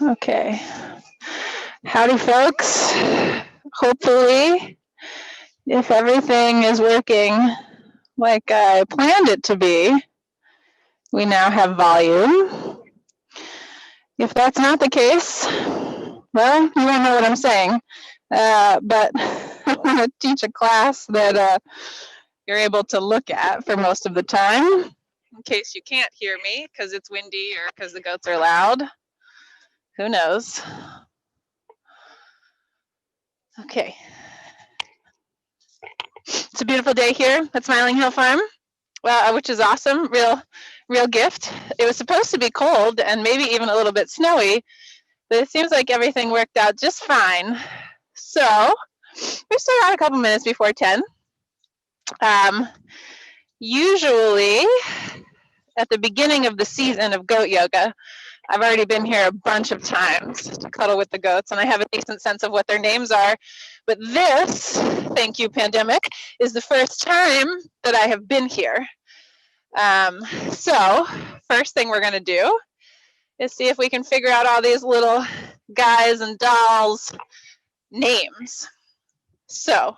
Okay. Howdy, folks. Hopefully, if everything is working like I planned it to be, we now have volume. If that's not the case, well, you won't know what I'm saying. But I want to teach a class that you're able to look at for most of the time, in case you can't hear me because it's windy or because the goats are loud. Who knows? Okay. It's a beautiful day here at Smiling Hill Farm, which is awesome. Real gift. It was supposed to be cold and maybe even a little bit snowy, but it seems like everything worked out just fine. So we still got a couple minutes before 10. Usually at the beginning of the season of goat yoga, I've already been here a bunch of times to cuddle with the goats, and I have a decent sense of what their names are. But this, thank you, pandemic, is the first time that I have been here. So first thing we're going to do is see if we can figure out all these little guys and dolls' names. So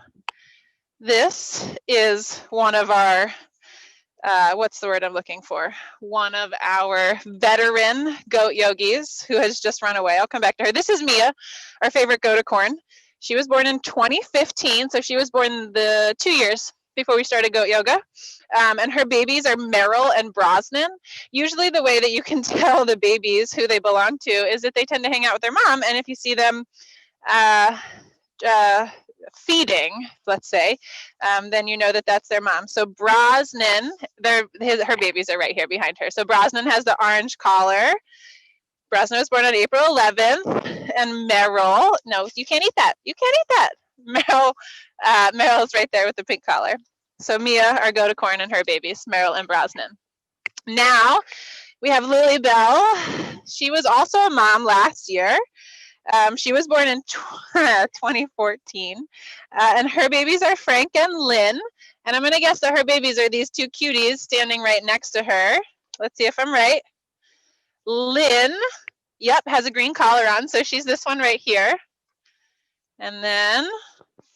this is one of our what's the word I'm looking for? One of our veteran goat yogis who has just run away. I'll come back to her. This is Mia, our favorite goat of corn. She was born in 2015, so she was born the 2 years before we started goat yoga. And her babies are Meryl and Brosnan. Usually the way that you can tell the babies who they belong to is that they tend to hang out with their mom, and if you see them feeding, let's say, then you know that that's their mom. So Brosnan, her babies are right here behind her. So Brosnan has the orange collar. Brosnan was born on April 11th, and Meryl, no, you can't eat that. You can't eat that. Meryl is right there with the pink collar. So Mia, our goat of corn, and her babies, Meryl and Brosnan. Now we have Lily Bell. She was also a mom last year. She was born in 2014, and her babies are Frank and Lynn. And I'm going to guess that her babies are these two cuties standing right next to her. Let's see if I'm right. Lynn, yep, has a green collar on, so she's this one right here. And then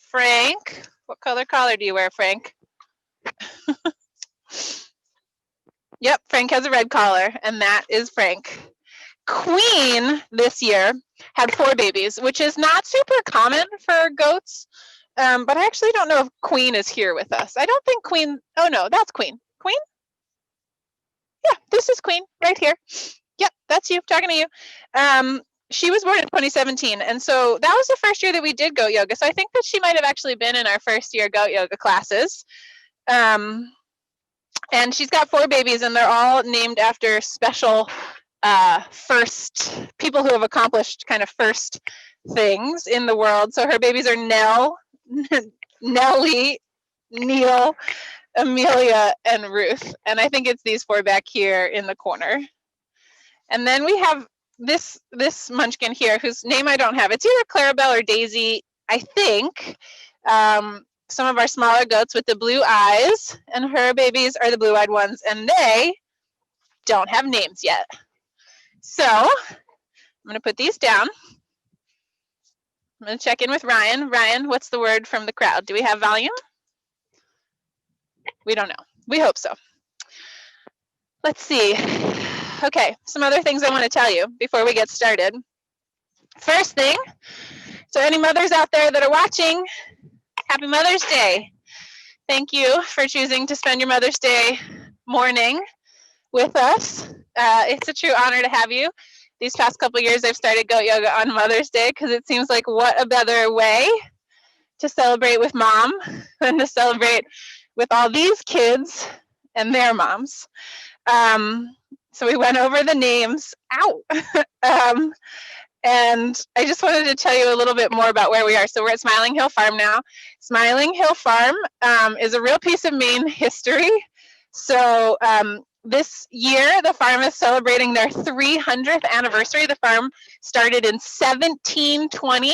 Frank, what color collar do you wear, Frank? Yep, Frank has a red collar, and that is Frank. Queen this year had 4 babies, which is not super common for goats, but I actually don't know if Queen is here with us. I don't think Queen, oh no, that's Queen. Queen? Yeah, this is Queen right here. Yep, that's you, talking to you. She was born in 2017, and so that was the first year that we did goat yoga, so I think that she might have actually been in our first year goat yoga classes. And she's got 4 babies, and they're all named after special first people who have accomplished kind of first things in the world. So her babies are Nell, Nellie, Neil, Amelia, and Ruth. And I think it's these 4 back here in the corner. And then we have this munchkin here, whose name I don't have. It's either Clarabelle or Daisy, I think. Some of our smaller goats with the blue eyes, and her babies are the blue-eyed ones, and they don't have names yet. So I'm going to put these down. I'm going to check in with Ryan. Ryan, what's the word from the crowd? Do we have volume? We don't know. We hope so. Let's see. Okay, some other things I want to tell you before we get started. First thing, so any mothers out there that are watching, happy Mother's Day. Thank you for choosing to spend your Mother's Day morning with us. It's a true honor to have you. These past couple of years, I've started goat yoga on Mother's Day because it seems like what a better way to celebrate with mom than to celebrate with all these kids and their moms. So we went over the names. Ow! And I just wanted to tell you a little bit more about where we are. So we're at Smiling Hill Farm now. Smiling Hill Farm is a real piece of Maine history. So this year, the farm is celebrating their 300th anniversary. The farm started in 1720.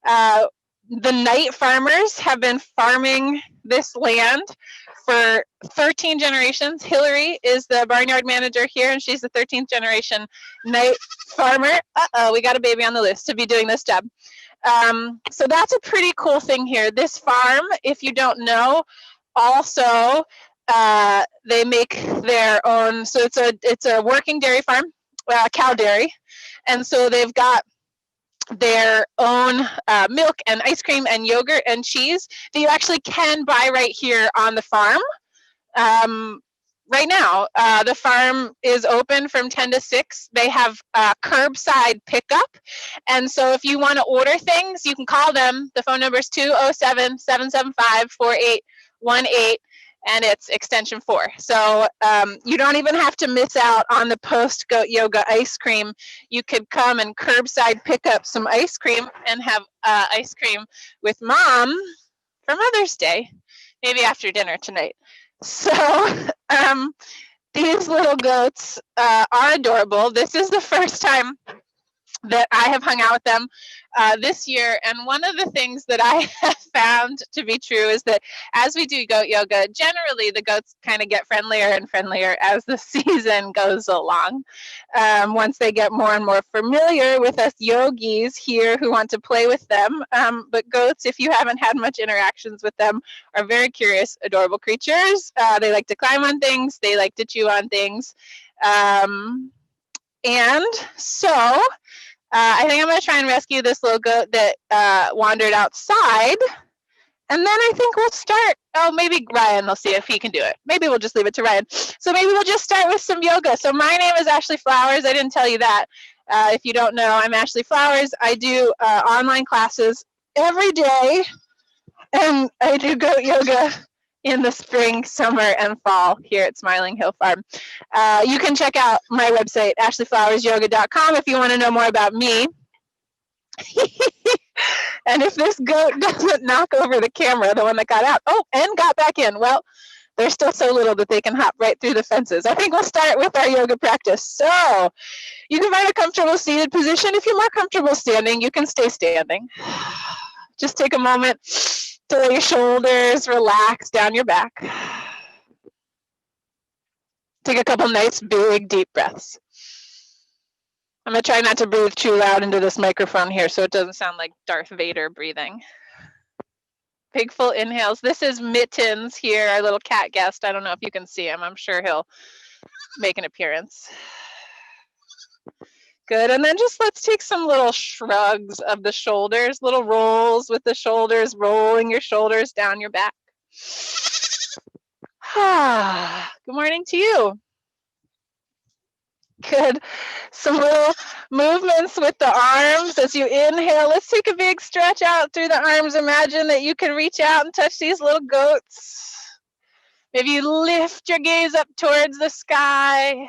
The night farmers have been farming this land for 13 generations. Hillary is the barnyard manager here, and she's the 13th generation night farmer. Uh-oh, we got a baby on the list to be doing this job. So that's a pretty cool thing here. This farm, if you don't know, also they make their own. So it's a working dairy farm, cow dairy, and so they've got their own milk and ice cream and yogurt and cheese that you actually can buy right here on the farm. Right now, the farm is open from 10 to 6. They have curbside pickup. And so if you want to order things, you can call them. The phone number is 207-775-4818, and it's extension 4. So you don't even have to miss out on the post-goat yoga ice cream. You could come and curbside pick up some ice cream and have ice cream with mom for Mother's Day, maybe after dinner tonight. So these little goats are adorable. This is the first time that I have hung out with them this year. And one of the things that I have found to be true is that as we do goat yoga, generally the goats kind of get friendlier and friendlier as the season goes along. Once they get more and more familiar with us yogis here who want to play with them. But goats, if you haven't had much interactions with them, are very curious, adorable creatures. They like to climb on things. They like to chew on things. And so I think I'm going to try and rescue this little goat that wandered outside. And then I think we'll start. Oh, maybe Ryan, we'll see if he can do it. Maybe we'll just leave it to Ryan. So maybe we'll just start with some yoga. So my name is Ashley Flowers. I didn't tell you that. If you don't know, I'm Ashley Flowers. I do online classes every day. And I do goat yoga in the spring, summer, and fall here at Smiling Hill Farm. You can check out my website, ashleyflowersyoga.com, if you want to know more about me. And if this goat doesn't knock over the camera, the one that got out, and got back in, well, they're still so little that they can hop right through the fences. I think we'll start with our yoga practice. So you can find a comfortable seated position. If you're more comfortable standing, you can stay standing. Just take a moment to let your shoulders relax down your back. Take a couple nice, big, deep breaths. I'm going to try not to breathe too loud into this microphone here so it doesn't sound like Darth Vader breathing. Big, full inhales. This is Mittens here, our little cat guest. I don't know if you can see him. I'm sure he'll make an appearance. Good, and then just let's take some little shrugs of the shoulders, little rolls with the shoulders, rolling your shoulders down your back. Good morning to you. Good. Some little movements with the arms as you inhale. Let's take a big stretch out through the arms. Imagine that you can reach out and touch these little goats. Maybe you lift your gaze up towards the sky.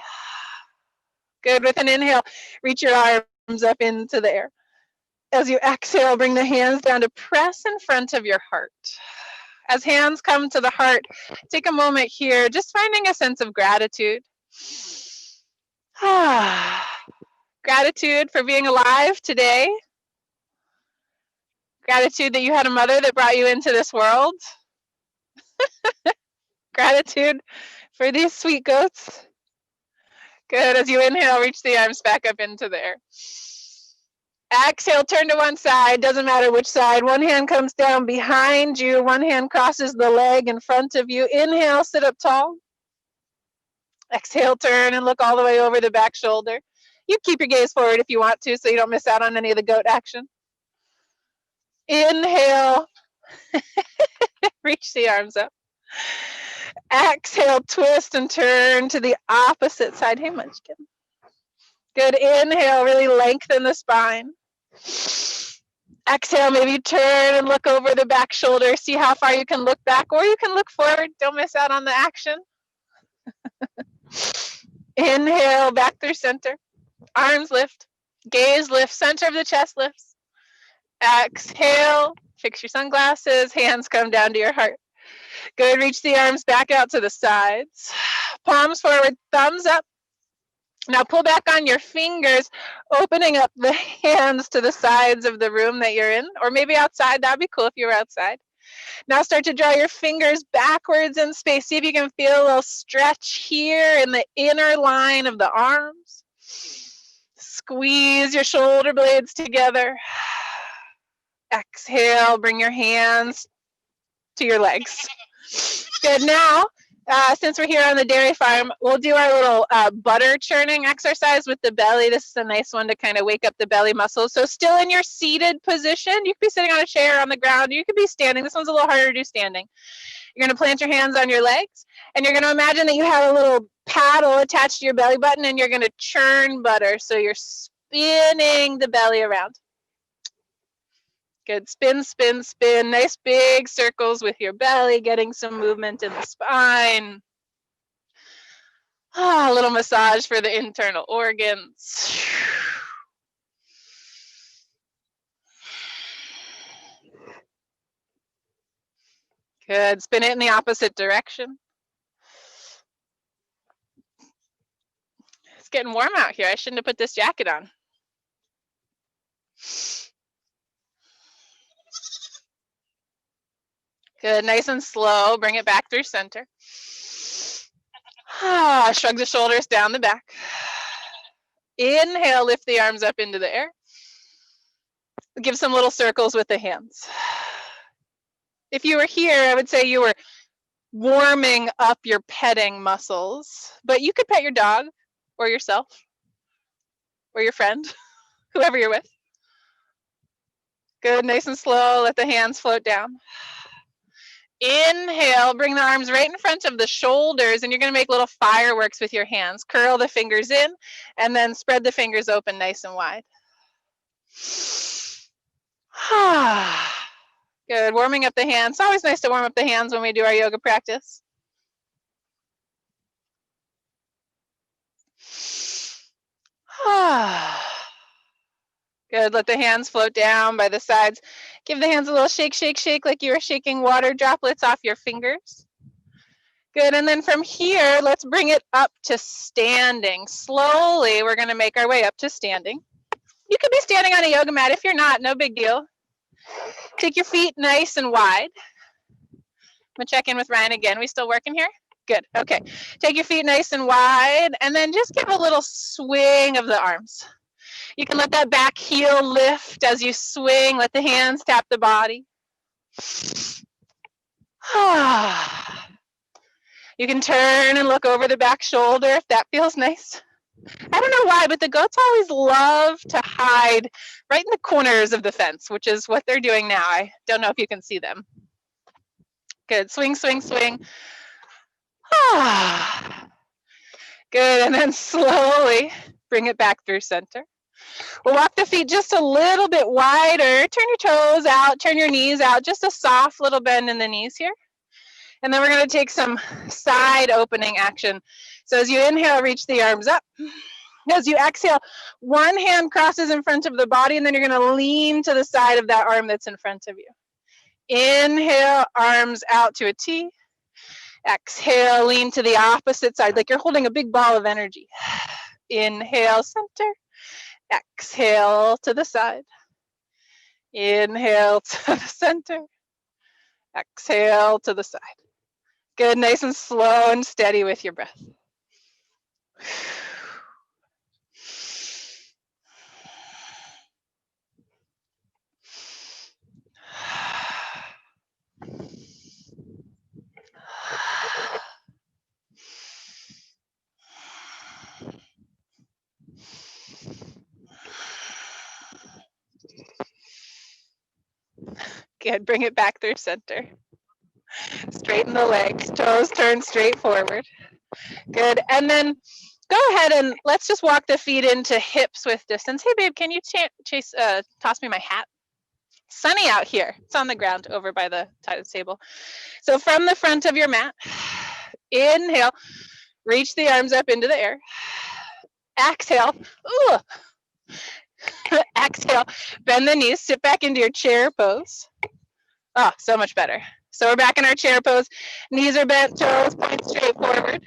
Good. With an inhale, reach your arms up into the air. As you exhale, bring the hands down to press in front of your heart. As hands come to the heart, take a moment here, just finding a sense of gratitude. Gratitude for being alive today. Gratitude that you had a mother that brought you into this world. Gratitude for these sweet goats. Good. As you inhale, reach the arms back up into the air. Exhale, turn to one side. Doesn't matter which side. One hand comes down behind you. One hand crosses the leg in front of you. Inhale, sit up tall. Exhale, turn and look all the way over the back shoulder. You keep your gaze forward if you want to so you don't miss out on any of the goat action. Inhale. Reach the arms up. Exhale, twist and turn to the opposite side. Hey, Munchkin. Good. Inhale, really lengthen the spine. Exhale, maybe turn and look over the back shoulder. See how far you can look back, or you can look forward. Don't miss out on the action. Inhale, back through center. Arms lift. Gaze lift. Center of the chest lifts. Exhale. Fix your sunglasses. Hands come down to your heart. Good. Reach the arms back out to the sides. Palms forward. Thumbs up. Now pull back on your fingers, opening up the hands to the sides of the room that you're in, or maybe outside. That'd be cool if you were outside. Now start to draw your fingers backwards in space. See if you can feel a little stretch here in the inner line of the arms. Squeeze your shoulder blades together. Exhale, bring your hands to your legs. Good. Now, since we're here on the dairy farm, we'll do our little butter churning exercise with the belly. This is a nice one to kind of wake up the belly muscles. So still in your seated position. You could be sitting on a chair on the ground. You could be standing. This one's a little harder to do standing. You're going to plant your hands on your legs, and you're going to imagine that you have a little paddle attached to your belly button, and you're going to churn butter. So you're spinning the belly around. Good. Spin, spin, spin. Nice big circles with your belly, getting some movement in the spine. A little massage for the internal organs. Good. Spin it in the opposite direction. It's getting warm out here. I shouldn't have put this jacket on. Good. Nice and slow. Bring it back through center. Shrug the shoulders down the back. Inhale, lift the arms up into the air. Give some little circles with the hands. If you were here, I would say you were warming up your petting muscles, but you could pet your dog or yourself or your friend, whoever you're with. Good, nice and slow. Let the hands float down. Inhale, bring the arms right in front of the shoulders, and you're going to make little fireworks with your hands. Curl the fingers in, and then spread the fingers open nice and wide. Good, warming up the hands. It's always nice to warm up the hands when we do our yoga practice. Good, let the hands float down by the sides. Give the hands a little shake, shake, shake like you were shaking water droplets off your fingers. Good, and then from here, let's bring it up to standing. Slowly, we're gonna make our way up to standing. You could be standing on a yoga mat. If you're not, no big deal. Take your feet nice and wide. I'm gonna check in with Ryan again. We still working here? Good, okay. Take your feet nice and wide, and then just give a little swing of the arms. You can let that back heel lift as you swing. Let the hands tap the body. You can turn and look over the back shoulder if that feels nice. I don't know why, but the goats always love to hide right in the corners of the fence, which is what they're doing now. I don't know if you can see them. Good, swing, swing, swing. Good, and then slowly bring it back through center. We'll walk the feet just a little bit wider. Turn your toes out, turn your knees out, just a soft little bend in the knees here. And then we're going to take some side opening action. So as you inhale, reach the arms up. As you exhale, one hand crosses in front of the body, and then you're going to lean to the side of that arm that's in front of you. Inhale, arms out to a T. Exhale, lean to the opposite side, like you're holding a big ball of energy. Inhale, center. Exhale to the side. Inhale to the center. Exhale to the side. Good, nice and slow and steady with your breath. Good, bring it back through center. Straighten the legs, toes turn straight forward. Good, and then go ahead and let's just walk the feet into hips with distance. Hey babe, can you toss me my hat? Sunny out here. It's on the ground over by the table. So from the front of your mat, inhale, reach the arms up into the air. Exhale, exhale, bend the knees, sit back into your chair pose. Oh, so much better. So we're back in our chair pose. Knees are bent, toes point straight forward.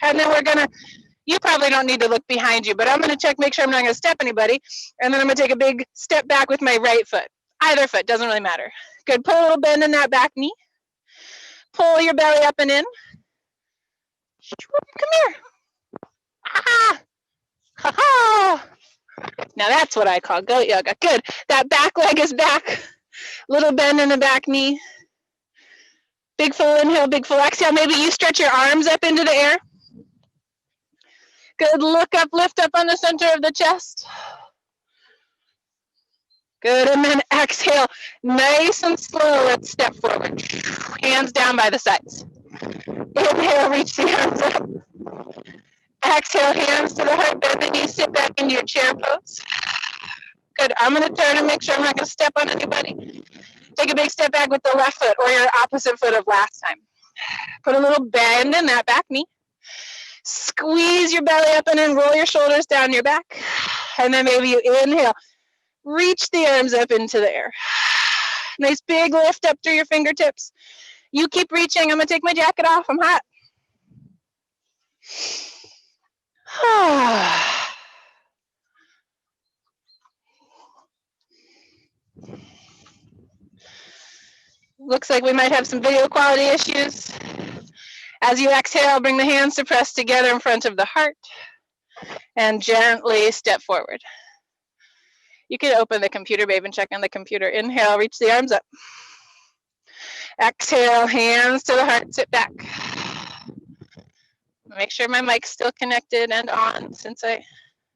And then we're gonna, you probably don't need to look behind you, but I'm gonna check, make sure I'm not gonna step anybody. And then I'm gonna take a big step back with my right foot. Either foot, doesn't really matter. Good, pull a little bend in that back knee. Pull your belly up and in. Come here. Ah, ha ha. Now that's what I call goat yoga. Good. That back leg is back. Little bend in the back knee. Big full inhale, big full exhale. Maybe you stretch your arms up into the air. Good. Look up, lift up on the center of the chest. Good. And then exhale. Nice and slow. Let's step forward. Hands down by the sides. Inhale, reach the arms up. Exhale, hands to the heart, bend the knees, sit back into your chair pose. Good. I'm going to turn and make sure I'm not going to step on anybody. Take a big step back with the left foot or your opposite foot of last time. Put a little bend in that back knee. Squeeze your belly up and then roll your shoulders down your back. And then maybe you inhale. Reach the arms up into the air. Nice big lift up through your fingertips. You keep reaching. I'm going to take my jacket off. I'm hot. Looks like we might have some video quality issues. As you exhale, bring the hands to press together in front of the heart and gently step forward. You can open the computer, babe, and check on the computer. Inhale, reach the arms up. Exhale, hands to the heart, sit back. Make sure my mic's still connected and on since I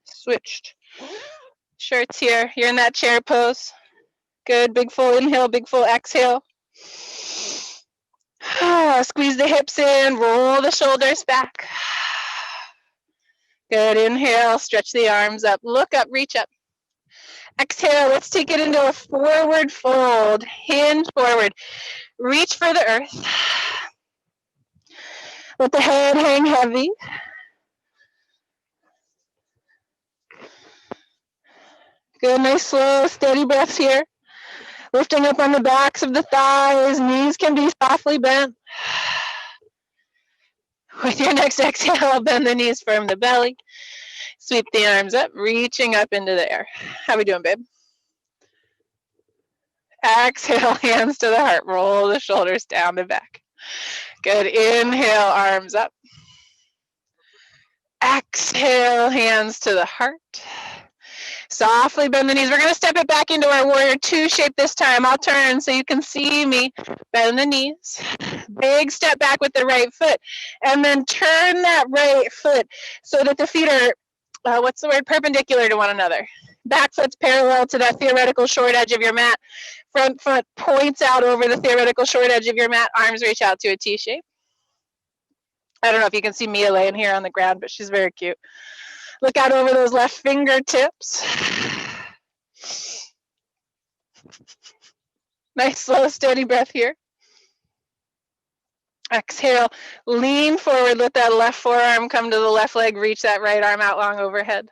switched shirts here. You're in that chair pose. Good, big full inhale, big full exhale. Squeeze the hips in, roll the shoulders back. Good, inhale, stretch the arms up, look up, reach up. Exhale, let's take it into a forward fold, hinge forward. Reach for the earth. Let the head hang heavy. Good, nice, slow, steady breaths here. Lifting up on the backs of the thighs, knees can be softly bent. With your next exhale, bend the knees, firm the belly. Sweep the arms up, reaching up into the air. How we doing, babe? Exhale, hands to the heart. Roll the shoulders down the back. Good. Inhale, arms up. Exhale, hands to the heart. Softly bend the knees. We're going to step it back into our warrior two shape this time. I'll turn so you can see me. Bend the knees. Big step back with the right foot. And then turn that right foot so that the feet are, what's the word, perpendicular to one another. Back foot's parallel to that theoretical short edge of your mat. Front foot points out over the theoretical short edge of your mat. Arms reach out to a T shape. I don't know if you can see Mia laying here on the ground, but she's very cute. Look out over those left fingertips. Nice, slow, steady breath here. Exhale, lean forward, let that left forearm come to the left leg, reach that right arm out long overhead.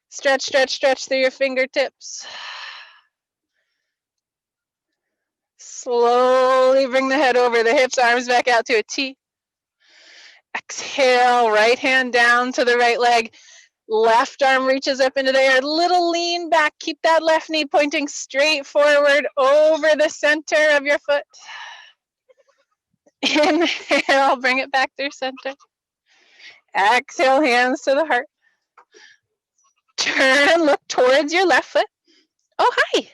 Stretch, stretch, stretch through your fingertips. Slowly bring the head over the hips, arms back out to a T. Exhale, right hand down to the right leg. Left arm reaches up into the air. Little lean back. Keep that left knee pointing straight forward over the center of your foot. Inhale, bring it back through center. Exhale, hands to the heart. Turn and look towards your left foot. Oh, hi.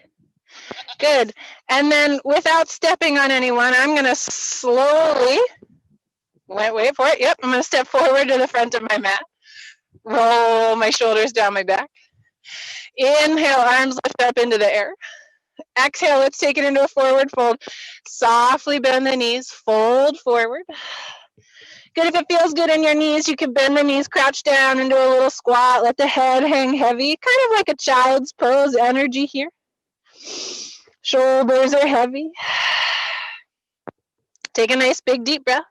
Good. And then without stepping on anyone, I'm going to slowly, wait for it. Yep, I'm going to step forward to the front of my mat. Roll my shoulders down my back. Inhale, arms lift up into the air. Exhale, let's take it into a forward fold. Softly bend the knees, fold forward. Good, if it feels good in your knees, you can bend the knees, crouch down into a little squat, let the head hang heavy, kind of like a child's pose energy here. Shoulders are heavy. Take a nice big deep breath.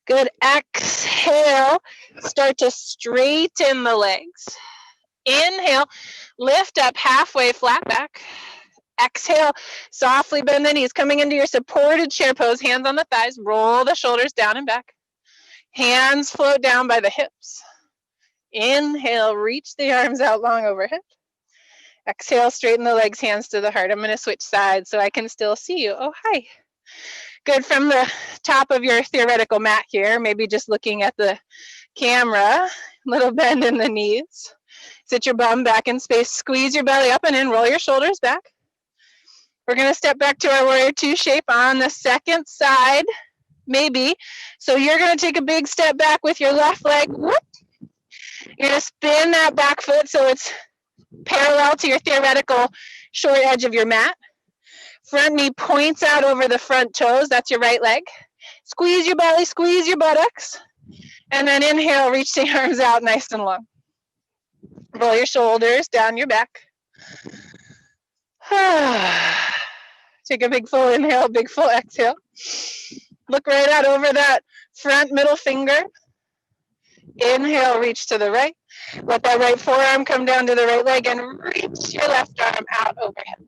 Good, exhale, start to straighten the legs. Inhale, lift up halfway, flat back. Exhale, softly bend the knees, coming into your supported chair pose, hands on the thighs, roll the shoulders down and back. Hands float down by the hips. Inhale, reach the arms out long overhead. Exhale, straighten the legs, hands to the heart. I'm going to switch sides so I can still see you. Oh, hi. Good. From the top of your theoretical mat here, maybe just looking at the camera, little bend in the knees. Sit your bum back in space, squeeze your belly up and in, roll your shoulders back. We're going to step back to our warrior two shape on the second side, maybe. So you're going to take a big step back with your left leg. Whoop. You're going to spin that back foot so it's parallel to your theoretical short edge of your mat. Front knee points out over the front toes. That's your right leg. Squeeze your belly, squeeze your buttocks. And then inhale, reach the arms out nice and long. Roll your shoulders down your back. Take a big full inhale, big full exhale. Look right out over that front middle finger. Inhale, reach to the right. Let that right forearm come down to the right leg and reach your left arm out overhead.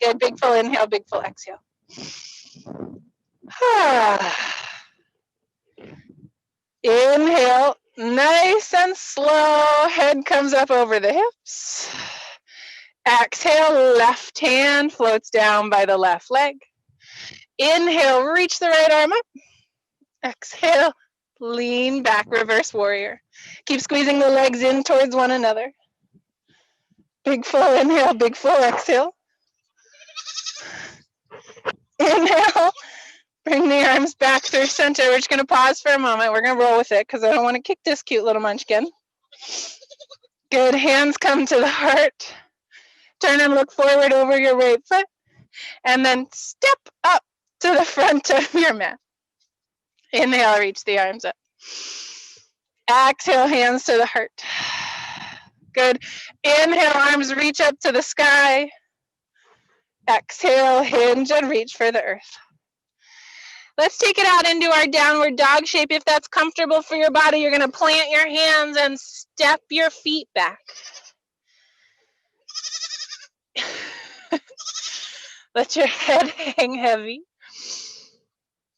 Good, big full inhale, big full exhale. Inhale, nice and slow. Head comes up over the hips. Exhale, left hand floats down by the left leg. Inhale, reach the right arm up. Exhale, lean back, reverse warrior. Keep squeezing the legs in towards one another. Big full inhale, big full exhale. Inhale, bring the arms back through center. We're just going to pause for a moment. We're going to roll with it because I don't want to kick this cute little munchkin. Good, hands come to the heart. Turn and look forward over your right foot. And then step up to the front of your mat. Inhale, reach the arms up. Exhale, hands to the heart. Good. Inhale, arms reach up to the sky. Exhale, hinge and reach for the earth. Let's take it out into our downward dog shape. If that's comfortable for your body, you're going to plant your hands and step your feet back. Let your head hang heavy.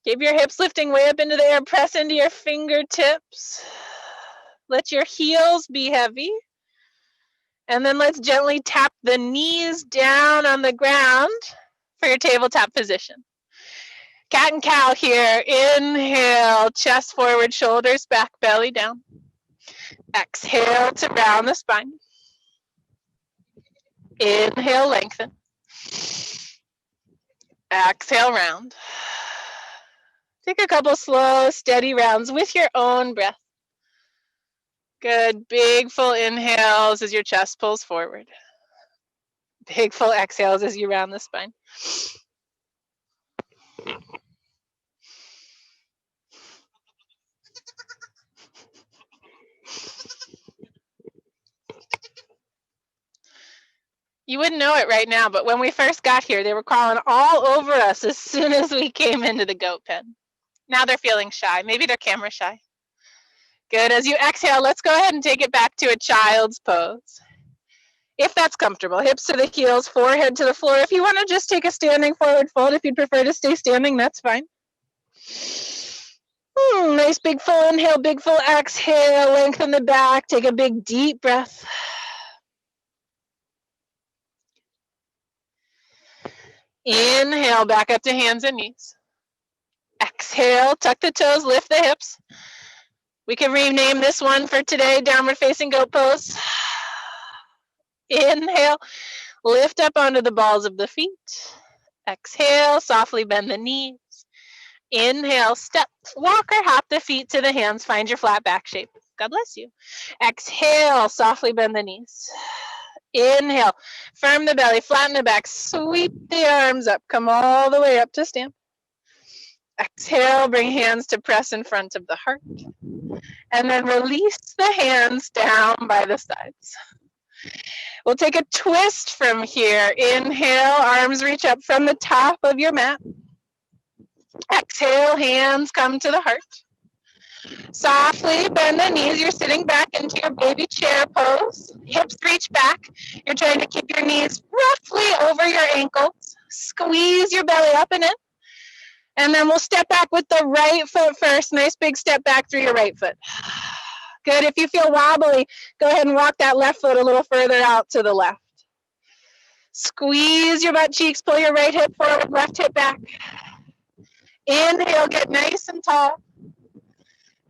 Keep your hips lifting way up into the air. Press into your fingertips. Let your heels be heavy. And then let's gently tap the knees down on the ground for your tabletop position. Cat and cow here. Inhale, chest forward, shoulders back, belly down. Exhale to round the spine. Inhale, lengthen. Exhale, round. Take a couple slow, steady rounds with your own breath. Good. Big full inhales as your chest pulls forward. Big full exhales as you round the spine. You wouldn't know it right now, but when we first got here, they were crawling all over us as soon as we came into the goat pen. Now they're feeling shy. Maybe they're camera shy. Good. As you exhale, let's go ahead and take it back to a child's pose. If that's comfortable, hips to the heels, forehead to the floor. If you want to just take a standing forward fold, if you'd prefer to stay standing, that's fine. Nice big full inhale, big full exhale, lengthen the back, take a big deep breath. Inhale, back up to hands and knees. Exhale, tuck the toes, lift the hips. We can rename this one for today, downward facing goat pose. Inhale, lift up onto the balls of the feet. Exhale, softly bend the knees. Inhale, step, walk or hop the feet to the hands. Find your flat back shape. God bless you. Exhale, softly bend the knees. Inhale, firm the belly, flatten the back, sweep the arms up, come all the way up to stand. Exhale, bring hands to press in front of the heart. And then release the hands down by the sides. We'll take a twist from here. Inhale, arms reach up from the top of your mat. Exhale, hands come to the heart. Softly bend the knees. You're sitting back into your baby chair pose. Hips reach back. You're trying to keep your knees roughly over your ankles. Squeeze your belly up and in. And then we'll step back with the right foot first. Nice big step back through your right foot. Good. If you feel wobbly, go ahead and walk that left foot a little further out to the left. Squeeze your butt cheeks, pull your right hip forward, left hip back. Inhale, get nice and tall.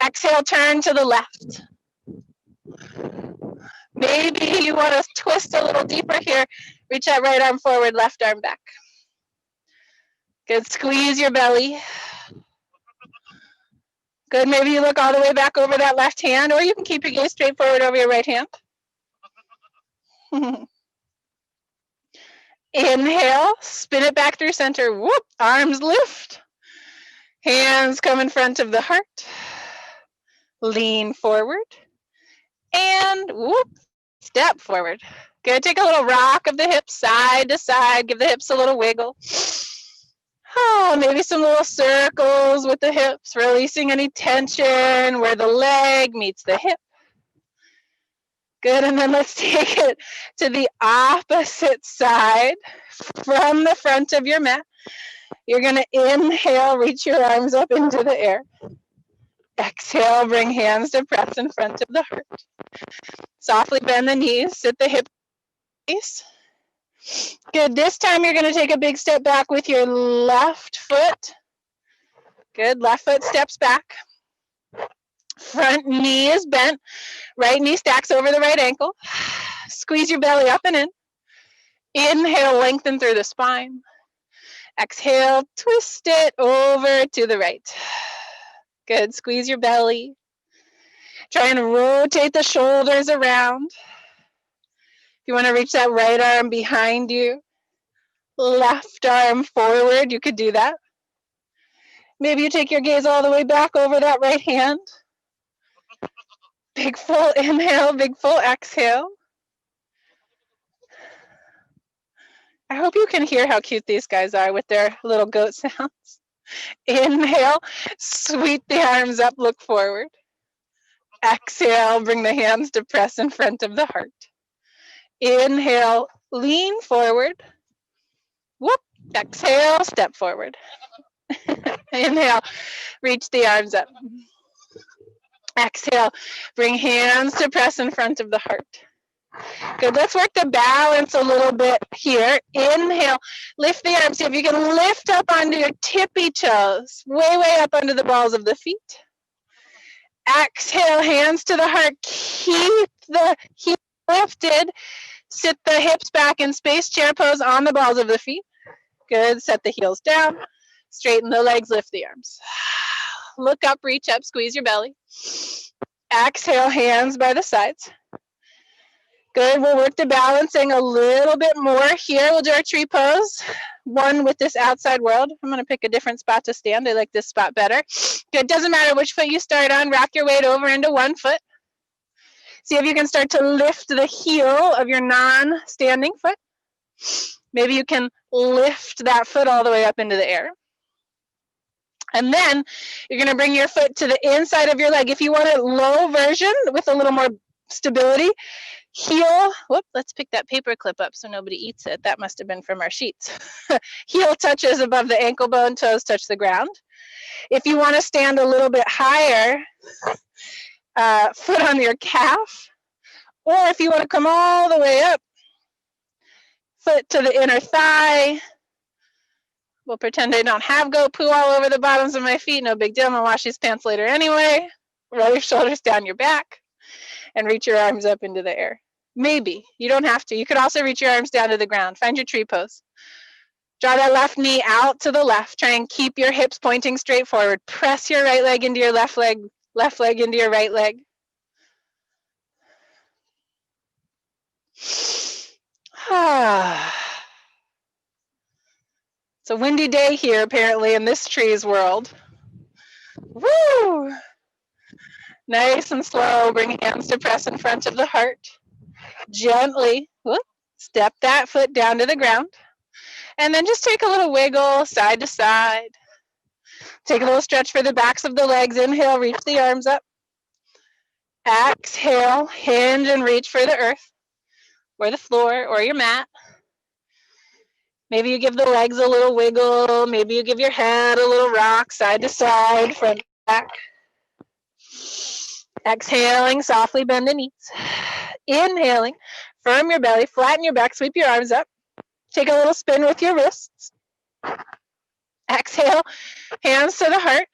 Exhale, turn to the left. Maybe you want to twist a little deeper here. Reach that right arm forward, left arm back. Good, squeeze your belly. Good, maybe you look all the way back over that left hand, or you can keep your gaze straight forward over your right hand. Inhale, spin it back through center. Whoop, arms lift. Hands come in front of the heart. Lean forward. And whoop, step forward. Good, take a little rock of the hips side to side. Give the hips a little wiggle. Oh, maybe some little circles with the hips, releasing any tension where the leg meets the hip. Good, and then let's take it to the opposite side from the front of your mat. You're going to inhale, reach your arms up into the air. Exhale, bring hands to press in front of the heart. Softly bend the knees, sit the hip base. Good, this time you're going to take a big step back with your left foot. Good, left foot steps back. Front knee is bent. Right knee stacks over the right ankle. Squeeze your belly up and in. Inhale, lengthen through the spine. Exhale, twist it over to the right. Good, squeeze your belly. Try and rotate the shoulders around. If you want to reach that right arm behind you, left arm forward, you could do that. Maybe you take your gaze all the way back over that right hand. Big full inhale, big full exhale. I hope you can hear how cute these guys are with their little goat sounds. Inhale, sweep the arms up, look forward. Exhale, bring the hands to press in front of the heart. Inhale, lean forward. Whoop, exhale, step forward. Inhale, reach the arms up. Exhale, bring hands to press in front of the heart. Good, let's work the balance a little bit here. Inhale, lift the arms. See if you can lift up onto your tippy toes, way up under the balls of the feet. Exhale, hands to the heart. Keep the heels lifted. Sit the hips back in space chair pose on the balls of the feet. Good, set the heels down. Straighten the legs, lift the arms. Look up, reach up, squeeze your belly. Exhale, hands by the sides. Good, we'll work the balancing a little bit more here. We'll do our tree pose, one with this outside world. I'm going to pick a different spot to stand. I like this spot better. Good, doesn't matter which foot you start on. Rock your weight over into one foot. See if you can start to lift the heel of your non-standing foot. Maybe you can lift that foot all the way up into the air. And then you're going to bring your foot to the inside of your leg. If you want a low version with a little more stability, heel, whoop, let's pick that paper clip up so nobody eats it. That must have been from our sheets. Heel touches above the ankle bone, toes touch the ground. If you want to stand a little bit higher, foot on your calf. Or if you want to come all the way up, foot to the inner thigh. We'll pretend I don't have goat poo all over the bottoms of my feet. No big deal. I'm going to wash these pants later anyway. Roll your shoulders down your back and reach your arms up into the air. Maybe. You don't have to. You could also reach your arms down to the ground. Find your tree pose. Draw that left knee out to the left. Try and keep your hips pointing straight forward. Press your right leg into your left leg into your right leg. It's a windy day here, apparently, in this tree's world. Woo! Nice and slow. Bring hands to press in front of the heart. Gently, whoop, step that foot down to the ground. And then just take a little wiggle side to side. Take a little stretch for the backs of the legs. Inhale, reach the arms up. Exhale, hinge and reach for the earth or the floor or your mat. Maybe you give the legs a little wiggle. Maybe you give your head a little rock side to side, front to back. Exhaling, softly bend the knees. Inhaling, firm your belly, flatten your back, sweep your arms up. Take a little spin with your wrists. Exhale, hands to the heart.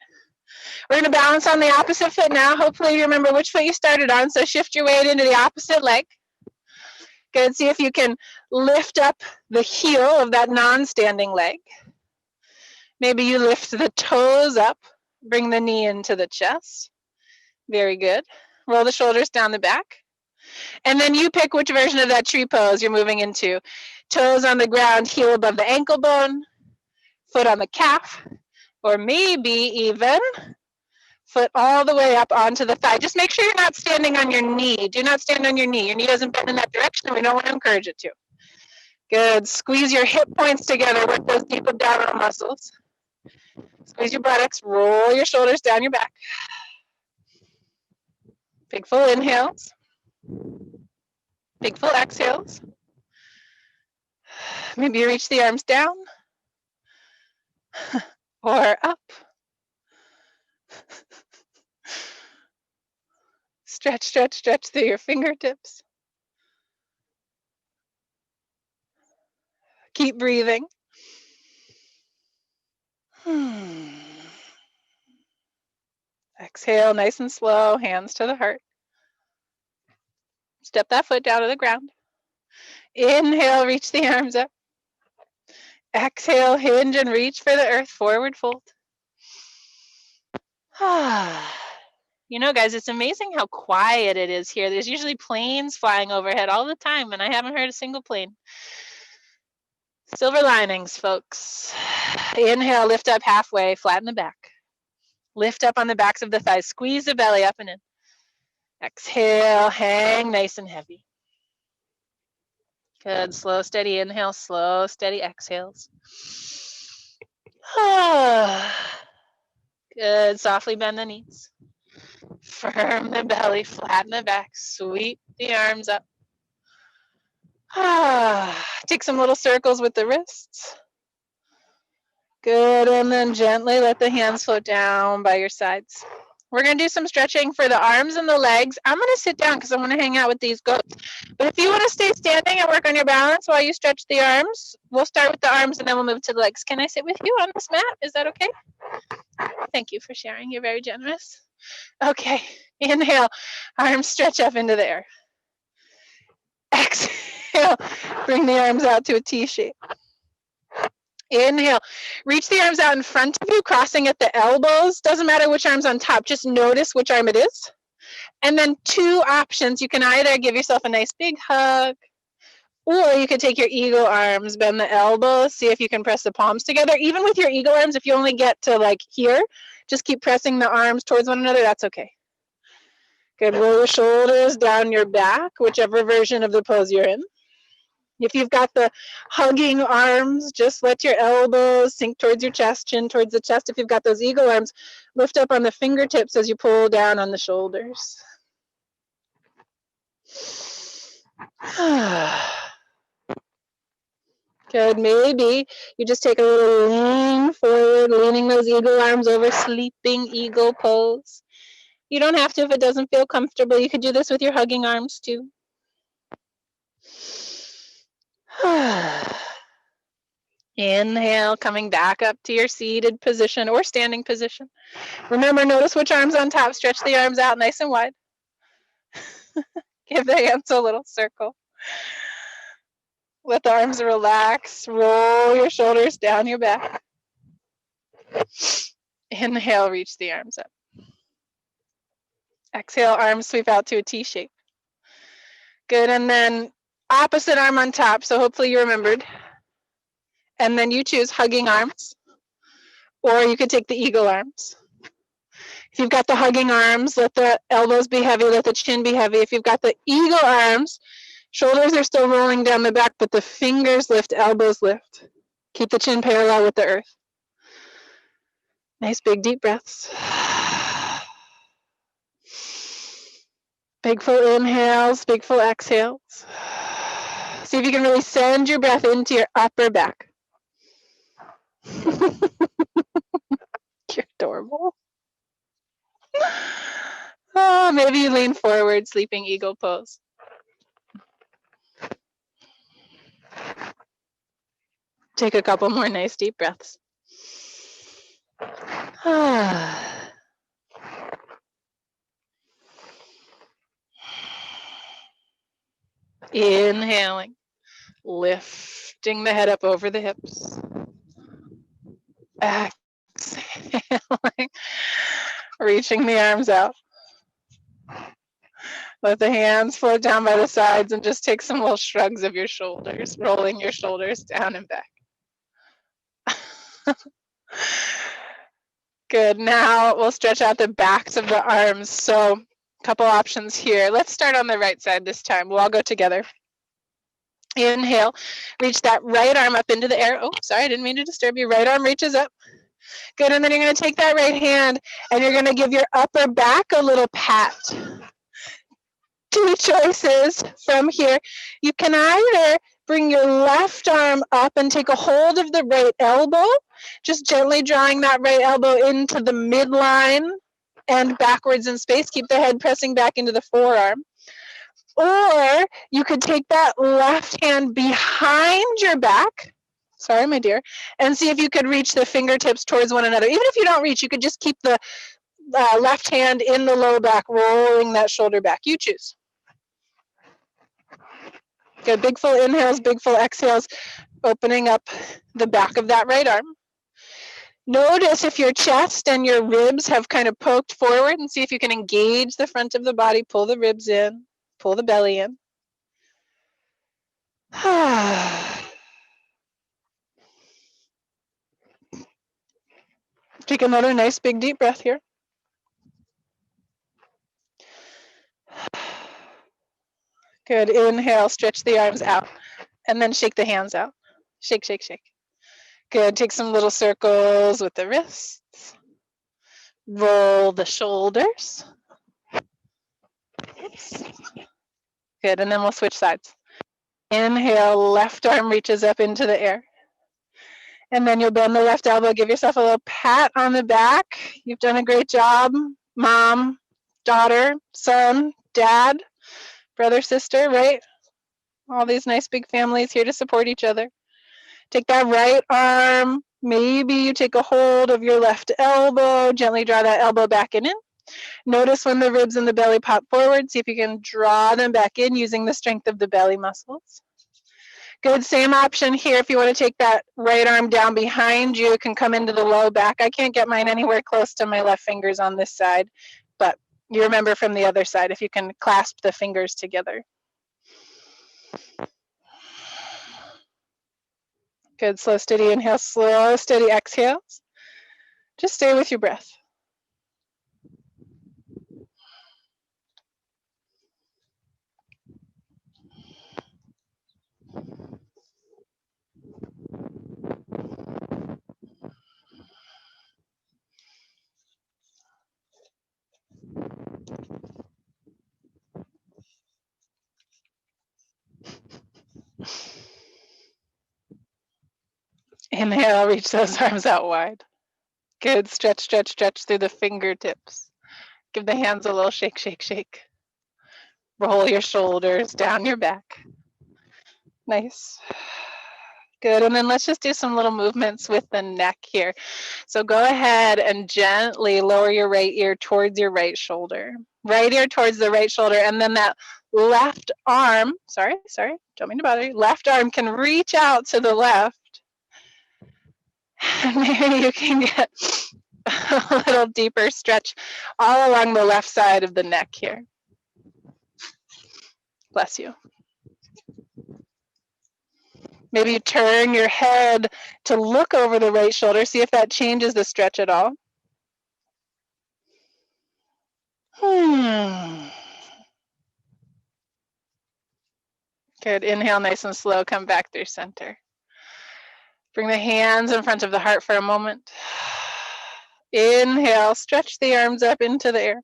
We're going to balance on the opposite foot now. Hopefully you remember which foot you started on, so shift your weight into the opposite leg. Good, see if you can lift up the heel of that non-standing leg. Maybe you lift the toes up, bring the knee into the chest. Very good. Roll the shoulders down the back. And then you pick which version of that tree pose you're moving into. Toes on the ground, heel above the ankle bone, foot on the calf, or maybe even foot all the way up onto the thigh. Just make sure you're not standing on your knee. Do not stand on your knee. Your knee doesn't bend in that direction, and we don't want to encourage it to. Good. Squeeze your hip points together with those deep abdominal muscles. Squeeze your buttocks. Roll your shoulders down your back. Big full inhales. Big full exhales. Maybe you reach the arms down or up. Stretch, stretch, stretch through your fingertips. Keep breathing. Exhale, nice and slow, hands to the heart. Step that foot down to the ground. Inhale, reach the arms up. Exhale, hinge and reach for the earth, forward fold. You know, guys, it's amazing how quiet it is here. There's usually planes flying overhead all the time, and I haven't heard a single plane. Silver linings, folks. Inhale, lift up halfway, flatten the back. Lift up on the backs of the thighs. Squeeze the belly up and in. Exhale, hang nice and heavy. Good, slow, steady inhale, slow, steady exhales. Good, softly bend the knees. Firm the belly, flatten the back, sweep the arms up. Take some little circles with the wrists. Good, and then gently let the hands float down by your sides. We're going to do some stretching for the arms and the legs. I'm going to sit down because I want to hang out with these goats. But if you want to stay standing and work on your balance while you stretch the arms, we'll start with the arms and then we'll move to the legs. Can I sit with you on this mat? Is that okay? Thank you for sharing. You're very generous. Okay, inhale, arms stretch up into the air. Exhale, bring the arms out to a T shape. Inhale, reach the arms out in front of you, crossing at the elbows. Doesn't matter which arm's on top, just notice which arm it is. And then two options. You can either give yourself a nice big hug, or you could take your eagle arms, bend the elbows, see if you can press the palms together. Even with your eagle arms, if you only get to like here, just keep pressing the arms towards one another, that's okay. Good, roll your shoulders down your back, whichever version of the pose you're in. If you've got the hugging arms, just let your elbows sink towards your chest, chin towards the chest. If you've got those eagle arms, lift up on the fingertips as you pull down on the shoulders. Good, maybe you just take a little lean forward, leaning those eagle arms over, sleeping eagle pose. You don't have to if it doesn't feel comfortable. You could do this with your hugging arms too. Inhale, coming back up to your seated position or standing position. Remember, notice which arm's on top. Stretch the arms out nice and wide. Give the hands a little circle. Let the arms relax. Roll your shoulders down your back. Inhale, reach the arms up. Exhale, arms sweep out to a T shape. Good, and then opposite arm on top, so hopefully you remembered. And then you choose hugging arms, or you could take the eagle arms. If you've got the hugging arms, let the elbows be heavy, let the chin be heavy. If you've got the eagle arms, shoulders are still rolling down the back, but the fingers lift, elbows lift. Keep the chin parallel with the earth. Nice big deep breaths. Big full inhales, big full exhales. See if you can really send your breath into your upper back. You're adorable. Oh, maybe you lean forward, sleeping eagle pose. Take a couple more nice deep breaths. Inhaling, lifting the head up over the hips. Exhaling, reaching the arms out. Let the hands float down by the sides and just take some little shrugs of your shoulders, rolling your shoulders down and back. Good. Now we'll stretch out the backs of the arms. So a couple options here. Let's start on the right side this time. We'll all go together. Inhale, reach that right arm up into the air. Oh, sorry, I didn't mean to disturb you. Right arm reaches up. Good, and then you're going to take that right hand and you're going to give your upper back a little pat. Two choices from here. You can either bring your left arm up and take a hold of the right elbow, just gently drawing that right elbow into the midline and backwards in space. Keep the head pressing back into the forearm. Or you could take that left hand behind your back, sorry, my dear, and see if you could reach the fingertips towards one another. Even if you don't reach, you could just keep the left hand in the low back, rolling that shoulder back. You choose. Good, big full inhales, big full exhales, opening up the back of that right arm. Notice if your chest and your ribs have kind of poked forward and see if you can engage the front of the body, pull the ribs in, pull the belly in. Take another nice big deep breath here. Good, inhale, stretch the arms out, and then shake the hands out. Shake, shake, shake. Good, take some little circles with the wrists. Roll the shoulders. Oops. Good, and then we'll switch sides. Inhale, left arm reaches up into the air. And then you'll bend the left elbow, give yourself a little pat on the back. You've done a great job, mom, daughter, son, dad, brother, sister, right? All these nice big families here to support each other. Take that right arm. Maybe you take a hold of your left elbow. Gently draw that elbow back and in. Notice when the ribs and the belly pop forward. See if you can draw them back in using the strength of the belly muscles. Good, same option here. If you want to take that right arm down behind you, it can come into the low back. I can't get mine anywhere close to my left fingers on this side, but you remember from the other side, if you can clasp the fingers together. Good, slow, steady inhale, slow, steady exhales. Just stay with your breath. Inhale, reach those arms out wide. Good, stretch, stretch, stretch through the fingertips. Give the hands a little shake, shake, shake. Roll your shoulders down your back. Nice. Good, and then let's just do some little movements with the neck here. So go ahead and gently lower your right ear towards your right shoulder. Right ear towards the right shoulder, and then that left arm, sorry, don't mean to bother you. Left arm can reach out to the left. And maybe you can get a little deeper stretch all along the left side of the neck here. Bless you. Maybe you turn your head to look over the right shoulder. See if that changes the stretch at all. Good. Inhale nice and slow. Come back through center. Bring the hands in front of the heart for a moment. Inhale. Stretch the arms up into the air.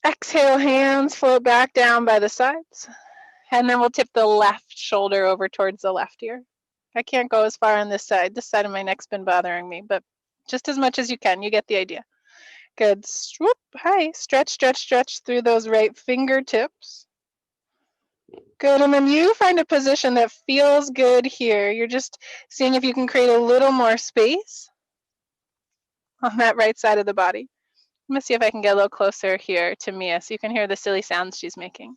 Exhale. Hands float back down by the sides. And then we'll tip the left shoulder over towards the left ear. I can't go as far on this side. This side of my neck's been bothering me, but just as much as you can. You get the idea. Good. Swoop. Hi. Stretch, stretch, stretch through those right fingertips. Good, and then you find a position that feels good here. You're just seeing if you can create a little more space on that right side of the body. Let me see if I can get a little closer here to Mia so you can hear the silly sounds she's making.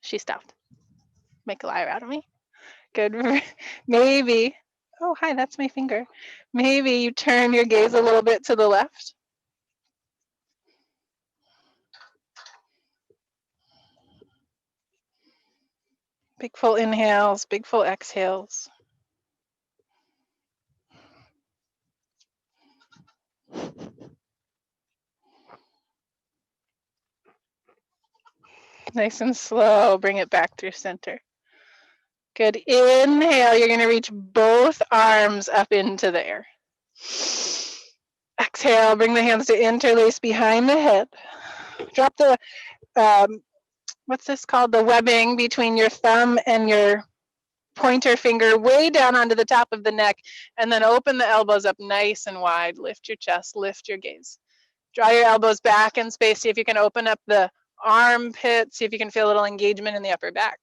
She stopped. Make a liar out of me. Good. Maybe. Oh, hi, that's my finger. Maybe you turn your gaze a little bit to the left. Big full inhales, big full exhales. Nice and slow, bring it back through center. Good. Inhale, you're going to reach both arms up into the air. Exhale, bring the hands to interlace behind the head. Drop the, what's this called? The webbing between your thumb and your pointer finger way down onto the top of the neck, and then open the elbows up nice and wide. Lift your chest, lift your gaze. Draw your elbows back in space. See if you can open up the armpits. See if you can feel a little engagement in the upper back.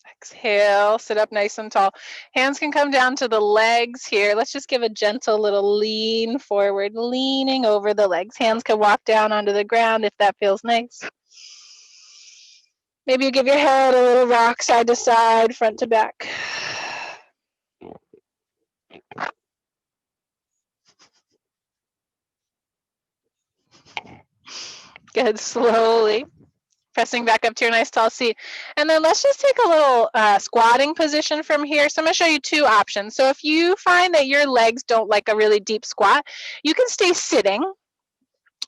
Exhale, sit up nice and tall. Hands can come down to the legs here. Let's just give a gentle little lean forward, leaning over the legs. Hands can walk down onto the ground if that feels nice. Maybe you give your head a little rock side to side, front to back. Good, slowly. Pressing back up to your nice tall seat. And then let's just take a little squatting position from here. So I'm going to show you two options. So if you find that your legs don't like a really deep squat, you can stay sitting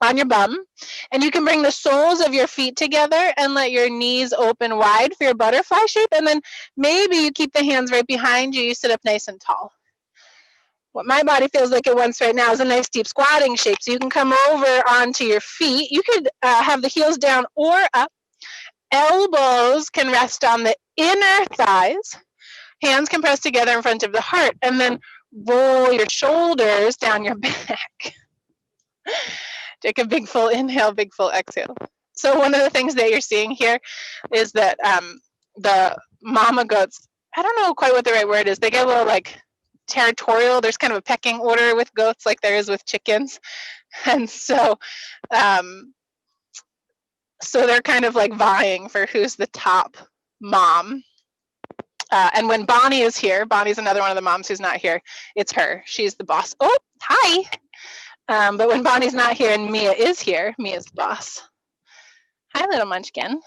on your bum, and you can bring the soles of your feet together and let your knees open wide for your butterfly shape, and then maybe you keep the hands right behind you. You sit up nice and tall. What my body feels like it wants right now is a nice deep squatting shape. So you can come over onto your feet. You could have the heels down or up. Elbows can rest on the inner thighs. Hands can press together in front of the heart, and then roll your shoulders down your back. Take a big full inhale, big full exhale. So one of the things that you're seeing here is that the mama goats, I don't know quite what the right word is, they get a little like territorial. There's kind of a pecking order with goats like there is with chickens. And so they're kind of like vying for who's the top mom. And when Bonnie is here, Bonnie's another one of the moms who's not here, it's her. She's the boss. Oh, hi. But when Bonnie's not here and Mia is here, Mia's the boss. Hi, little munchkin.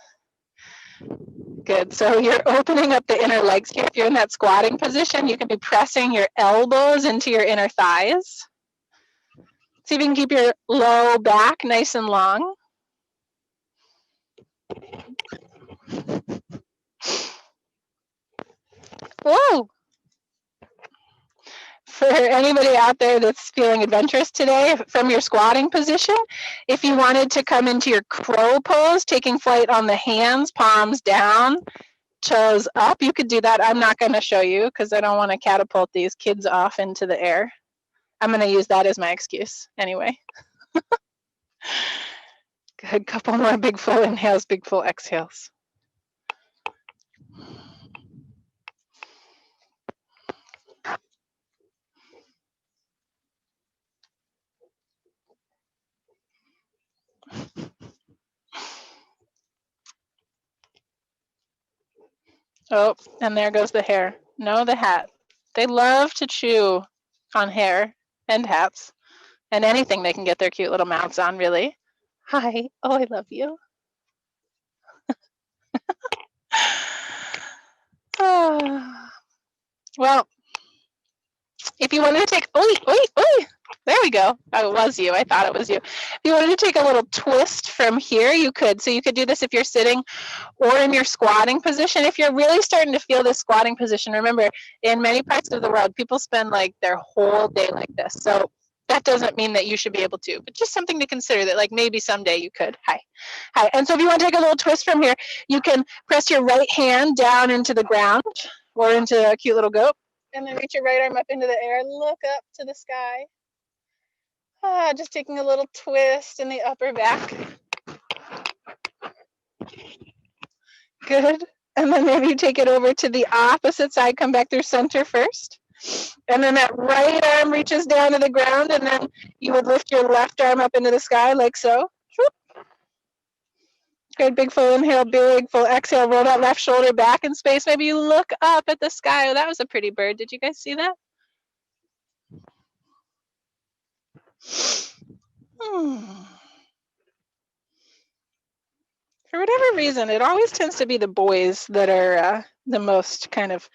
Good. So you're opening up the inner legs here. If you're in that squatting position, you can be pressing your elbows into your inner thighs. See if you can keep your low back nice and long. Whoa. For anybody out there that's feeling adventurous today, from your squatting position, if you wanted to come into your crow pose, taking flight on the hands, palms down, toes up, you could do that. I'm not going to show you because I don't want to catapult these kids off into the air. I'm going to use that as my excuse anyway. Good. Couple more big full inhales, big full exhales. Oh, and there goes the hair. No, the hat. They love to chew on hair and hats and anything they can get their cute little mouths on, really. Hi. Oh, I love you. Well, if you wanted to take, there we go. Oh, it was you. I thought it was you. If you wanted to take a little twist from here, you could. So you could do this if you're sitting or in your squatting position. If you're really starting to feel this squatting position, remember, in many parts of the world, people spend like their whole day like this. So that doesn't mean that you should be able to, but just something to consider that like maybe someday you could. Hi. And so if you want to take a little twist from here, you can press your right hand down into the ground or into a cute little goat. And then reach your right arm up into the air. Look up to the sky. Just taking a little twist in the upper back. Good. And then maybe you take it over to the opposite side, come back through center first. And then that right arm reaches down to the ground, and then you would lift your left arm up into the sky like so. Good, big full inhale, big full exhale. Roll that left shoulder back in space. Maybe you look up at the sky. Oh, that was a pretty bird. Did you guys see that? For whatever reason, it always tends to be the boys that are the most kind of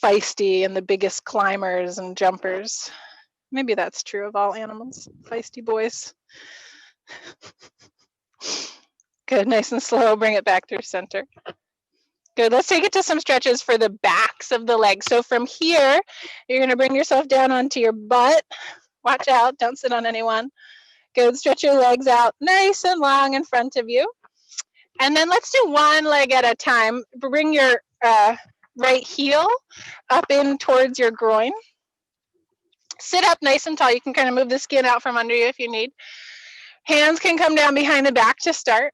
feisty and the biggest climbers and jumpers. Maybe that's true of all animals, feisty boys. Good, nice and slow. Bring it back through center. Good, let's take it to some stretches for the backs of the legs. So from here, you're gonna bring yourself down onto your butt. Watch out, don't sit on anyone. Good, stretch your legs out nice and long in front of you. And then let's do one leg at a time. Bring your right heel up in towards your groin. Sit up nice and tall. You can kind of move the skin out from under you if you need. Hands can come down behind the back to start.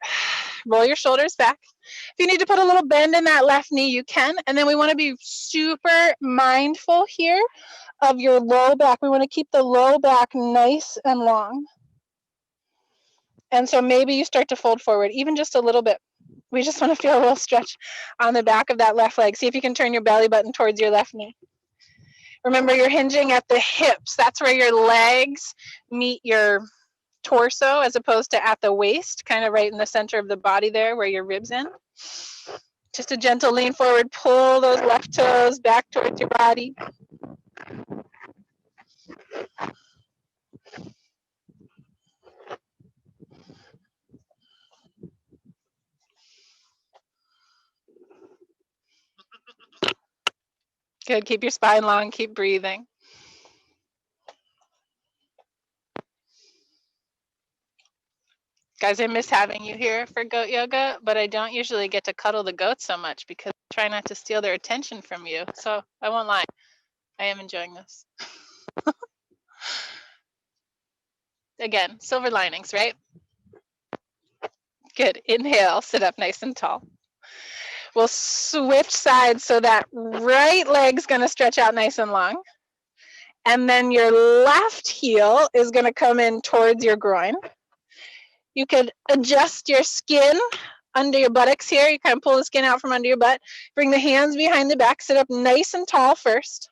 Roll your shoulders back. If you need to put a little bend in that left knee, you can. And then we want to be super mindful here of your low back. We want to keep the low back nice and long. And so maybe you start to fold forward, even just a little bit. We just want to feel a little stretch on the back of that left leg. See if you can turn your belly button towards your left knee. Remember, you're hinging at the hips. That's where your legs meet your torso as opposed to at the waist, kind of right in the center of the body there where your ribs end. Just a gentle lean forward, pull those left toes back towards your body. Good, keep your spine long, keep breathing. Guys, I miss having you here for goat yoga, but I don't usually get to cuddle the goats so much because I try not to steal their attention from you. So I won't lie, I am enjoying this. Again, silver linings, right? Good, inhale, sit up nice and tall. We'll switch sides so that right leg's gonna stretch out nice and long. And then your left heel is gonna come in towards your groin. You could adjust your skin under your buttocks here. You kind of pull the skin out from under your butt. Bring the hands behind the back. Sit up nice and tall first.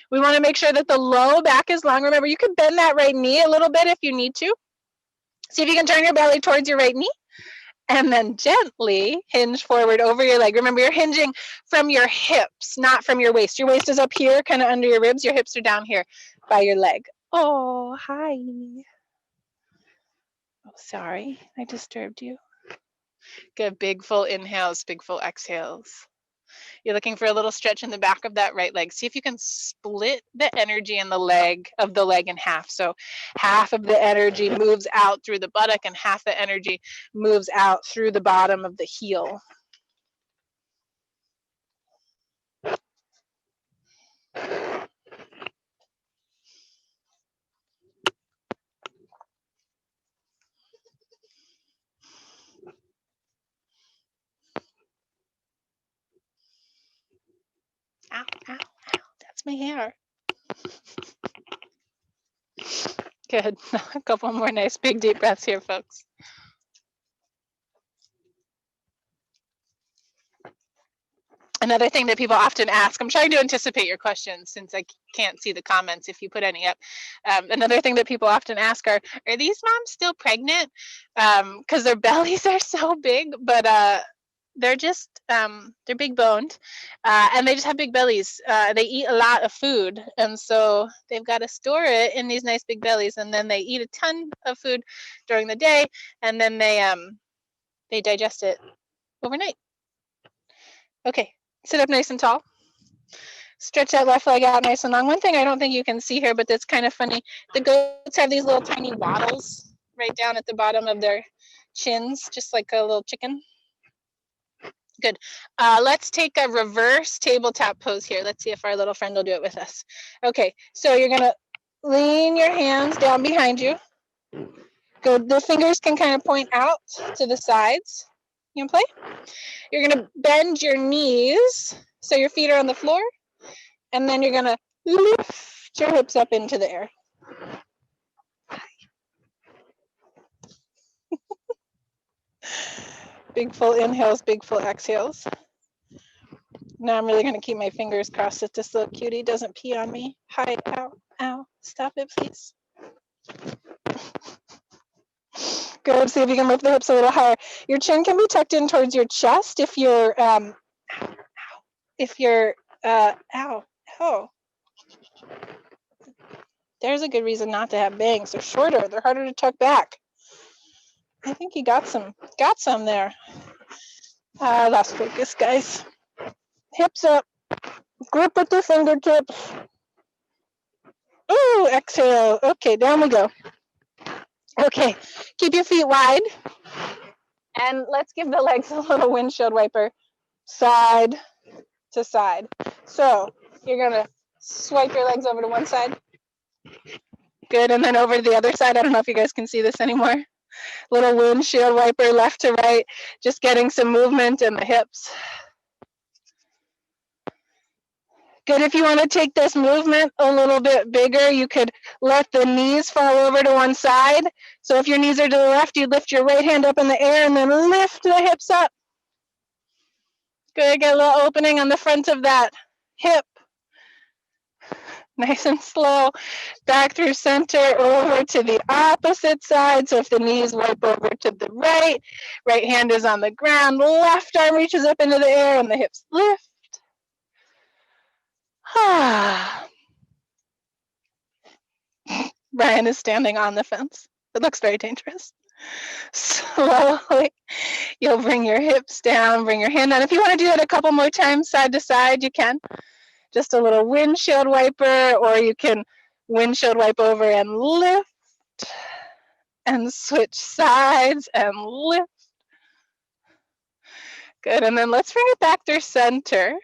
We want to make sure that the low back is long. Remember, you can bend that right knee a little bit if you need to. See if you can turn your belly towards your right knee. And then gently hinge forward over your leg. Remember, you're hinging from your hips, not from your waist. Your waist is up here, kind of under your ribs. Your hips are down here by your leg. Oh, hi. Oh, sorry, I disturbed you. Good, big full inhales, big full exhales. You're looking for a little stretch in the back of that right leg. See if you can split the energy in the leg in half. So half of the energy moves out through the buttock and half the energy moves out through the bottom of the heel. Ow, ow, ow, that's my hair. Good, a couple more nice big deep breaths here, folks. Another thing that people often ask, I'm trying to anticipate your questions since I can't see the comments if you put any up. Another thing that people often ask are these moms still pregnant? Because their bellies are so big, but they're just, they're big boned and they just have big bellies. They eat a lot of food. And so they've got to store it in these nice big bellies. And then they eat a ton of food during the day. And then they digest it overnight. Okay, sit up nice and tall. Stretch that left leg out nice and long. One thing I don't think you can see here, but that's kind of funny. The goats have these little tiny wattles right down at the bottom of their chins, just like a little chicken. Good. Let's take a reverse tabletop pose here. Let's see if our little friend will do it with us. Okay, so you're gonna lean your hands down behind you. Good. The fingers can kind of point out to the sides. You want to play? You're going to bend your knees so your feet are on the floor, and then you're going to lift your hips up into the air. Big full inhales, big full exhales. Now I'm really going to keep my fingers crossed that this little cutie doesn't pee on me. Hi, ow, ow. Stop it, please. Good. See if you can lift the hips a little higher. Your chin can be tucked in towards your chest if you're, ow. There's a good reason not to have bangs. They're shorter. They're harder to tuck back. I think you got some there. Lost focus, guys. Hips up. Grip with the fingertips. Ooh, exhale. Okay, down we go. Okay, keep your feet wide. And let's give the legs a little windshield wiper, side to side. So you're gonna swipe your legs over to one side. Good, and then over to the other side. I don't know if you guys can see this anymore. Little windshield wiper left to right, just getting some movement in the hips. Good, if you want to take this movement a little bit bigger, you could let the knees fall over to one side. So if your knees are to the left, you lift your right hand up in the air and then lift the hips up. Good, get a little opening on the front of that hip. Nice and slow. Back through center, over to the opposite side. So if the knees wipe over to the right, right hand is on the ground, left arm reaches up into the air and the hips lift. Brian is standing on the fence. It looks very dangerous. Slowly, you'll bring your hips down, bring your hand down. If you want to do that a couple more times, side to side, you can. Just a little windshield wiper, or you can windshield wipe over and lift, and switch sides and lift. Good, and then let's bring it back through center.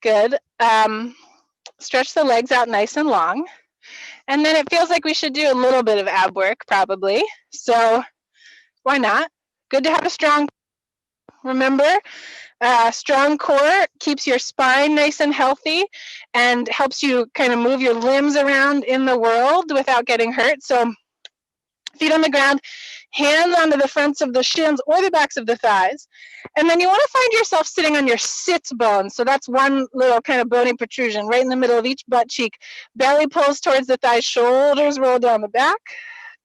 Good. Stretch the legs out nice and long. And then it feels like we should do a little bit of ab work, probably. So why not? Good to have a strong, remember, strong core keeps your spine nice and healthy and helps you kind of move your limbs around in the world without getting hurt. So feet on the ground, hands onto the fronts of the shins or the backs of the thighs. And then you want to find yourself sitting on your sit bone. So that's one little kind of bony protrusion right in the middle of each butt cheek. Belly pulls towards the thighs, shoulders roll down the back.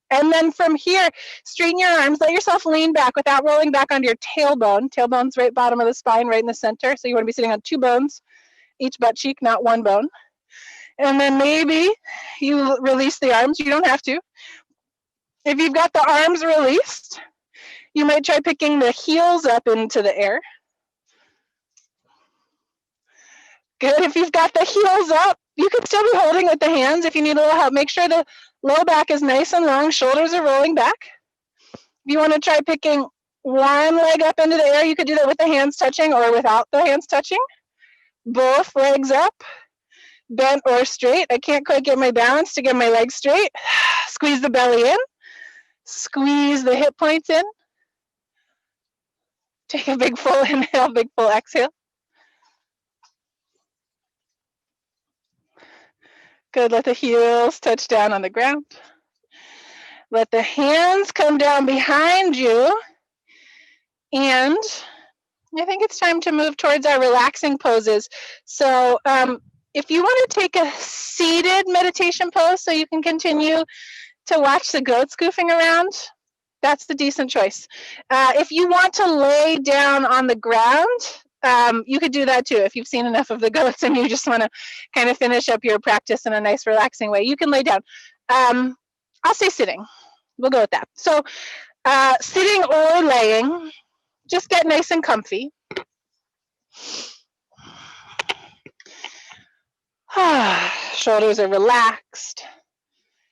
And then from here, straighten your arms, let yourself lean back without rolling back onto your tailbone. Tailbone's right bottom of the spine, right in the center. So you want to be sitting on two bones, each butt cheek, not one bone. And then maybe you release the arms. You don't have to. If you've got the arms released, you might try picking the heels up into the air. Good. If you've got the heels up, you can still be holding with the hands. If you need a little help, make sure the low back is nice and long, shoulders are rolling back. If you want to try picking one leg up into the air, you could do that with the hands touching or without the hands touching. Both legs up, bent or straight. I can't quite get my balance to get my legs straight. Squeeze the belly in. Squeeze the hip points in. Take a big full inhale, big full exhale. Good, let the heels touch down on the ground. Let the hands come down behind you. And I think it's time to move towards our relaxing poses. So if you want to take a seated meditation pose so you can continue to watch the goats goofing around, that's the decent choice. If you want to lay down on the ground, you could do that too. If you've seen enough of the goats and you just want to kind of finish up your practice in a nice relaxing way, you can lay down. I'll say sitting. We'll go with that. So sitting or laying, just get nice and comfy. Shoulders are relaxed.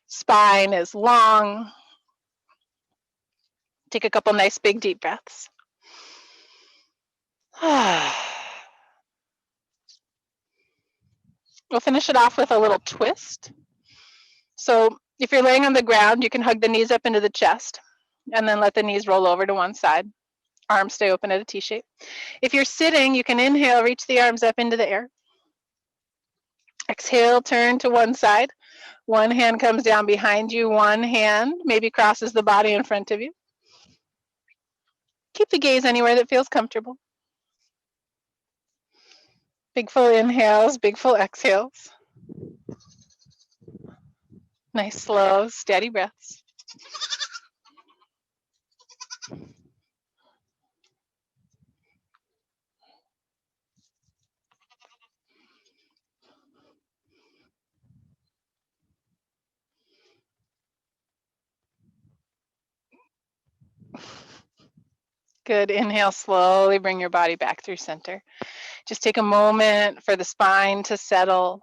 Spine is long. Take a couple nice big deep breaths. We'll finish it off with a little twist. So If you're laying on the ground, you can hug the knees up into the chest and then let the knees roll over to one side. Arms stay open at a T shape. If you're sitting, you can inhale, reach the arms up into the air. Exhale, turn to one side. One hand comes down behind you, one hand maybe crosses the body in front of you. Keep the gaze anywhere that feels comfortable. Big full inhales, big full exhales. Nice, slow, steady breaths. Good. Inhale, slowly bring your body back through center. Just take a moment for the spine to settle.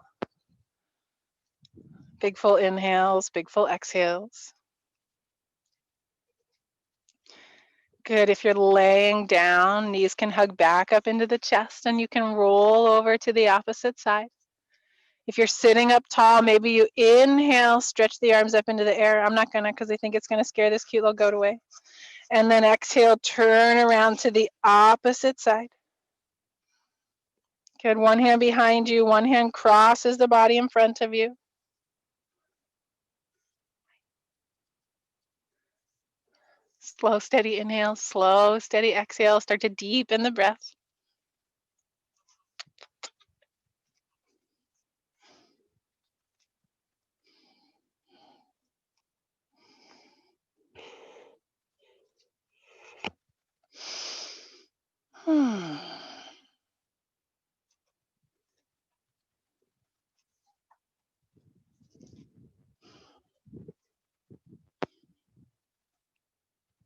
Big full inhales, big full exhales. Good. If you're laying down, knees can hug back up into the chest and you can roll over to the opposite side. If you're sitting up tall, maybe you inhale, stretch the arms up into the air. I'm not gonna because I think it's gonna scare this cute little goat away. And then exhale, turn around to the opposite side. Good. One hand behind you, one hand crosses the body in front of you. Slow, steady inhale, slow, steady exhale. Start to deepen the breath.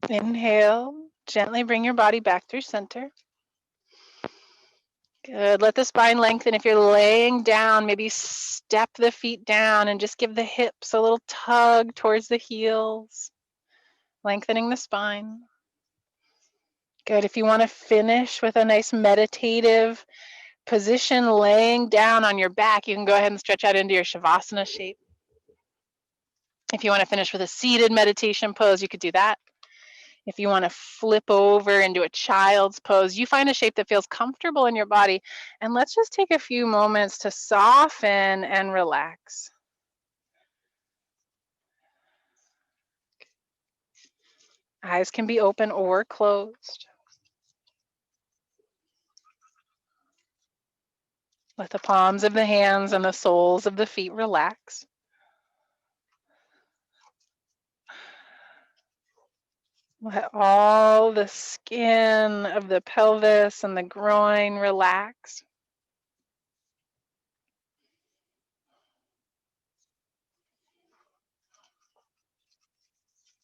Inhale, gently bring your body back through center. Good. Let the spine lengthen. If you're laying down, maybe step the feet down and just give the hips a little tug towards the heels, lengthening the spine. Good. If you want to finish with a nice meditative position, laying down on your back, you can go ahead and stretch out into your Shavasana shape. If you want to finish with a seated meditation pose, you could do that. If you want to flip over into a child's pose, you find a shape that feels comfortable in your body. And let's just take a few moments to soften and relax. Eyes can be open or closed. Let the palms of the hands and the soles of the feet relax. Let all the skin of the pelvis and the groin relax.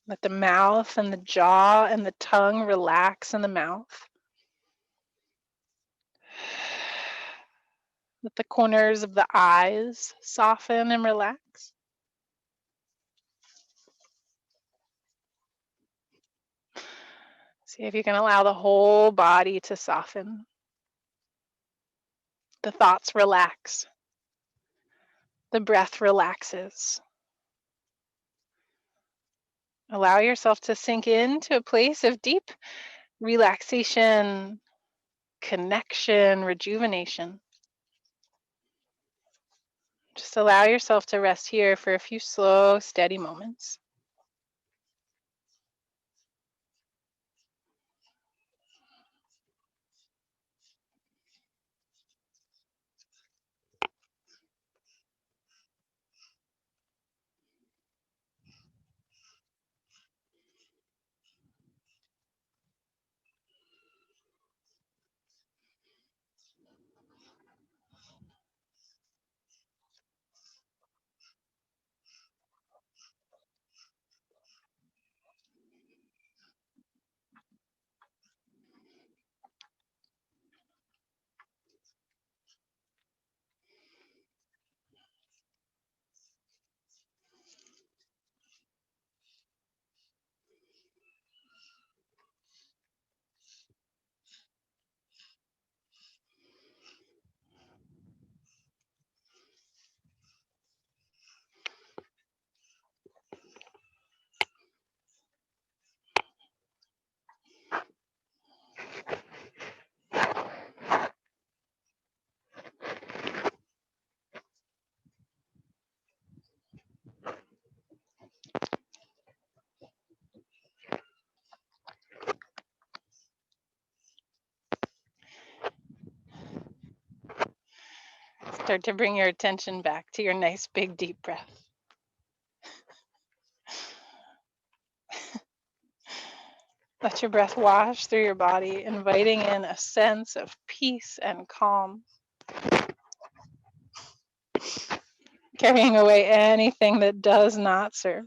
Let the mouth and the jaw and the tongue relax in the mouth. Let the corners of the eyes soften and relax. See if you can allow the whole body to soften. The thoughts relax. The breath relaxes. Allow yourself to sink into a place of deep relaxation, connection, rejuvenation. Just allow yourself to rest here for a few slow, steady moments. Start to bring your attention back to your nice big deep breath. Let your breath wash through your body, inviting in a sense of peace and calm. Carrying away anything that does not serve.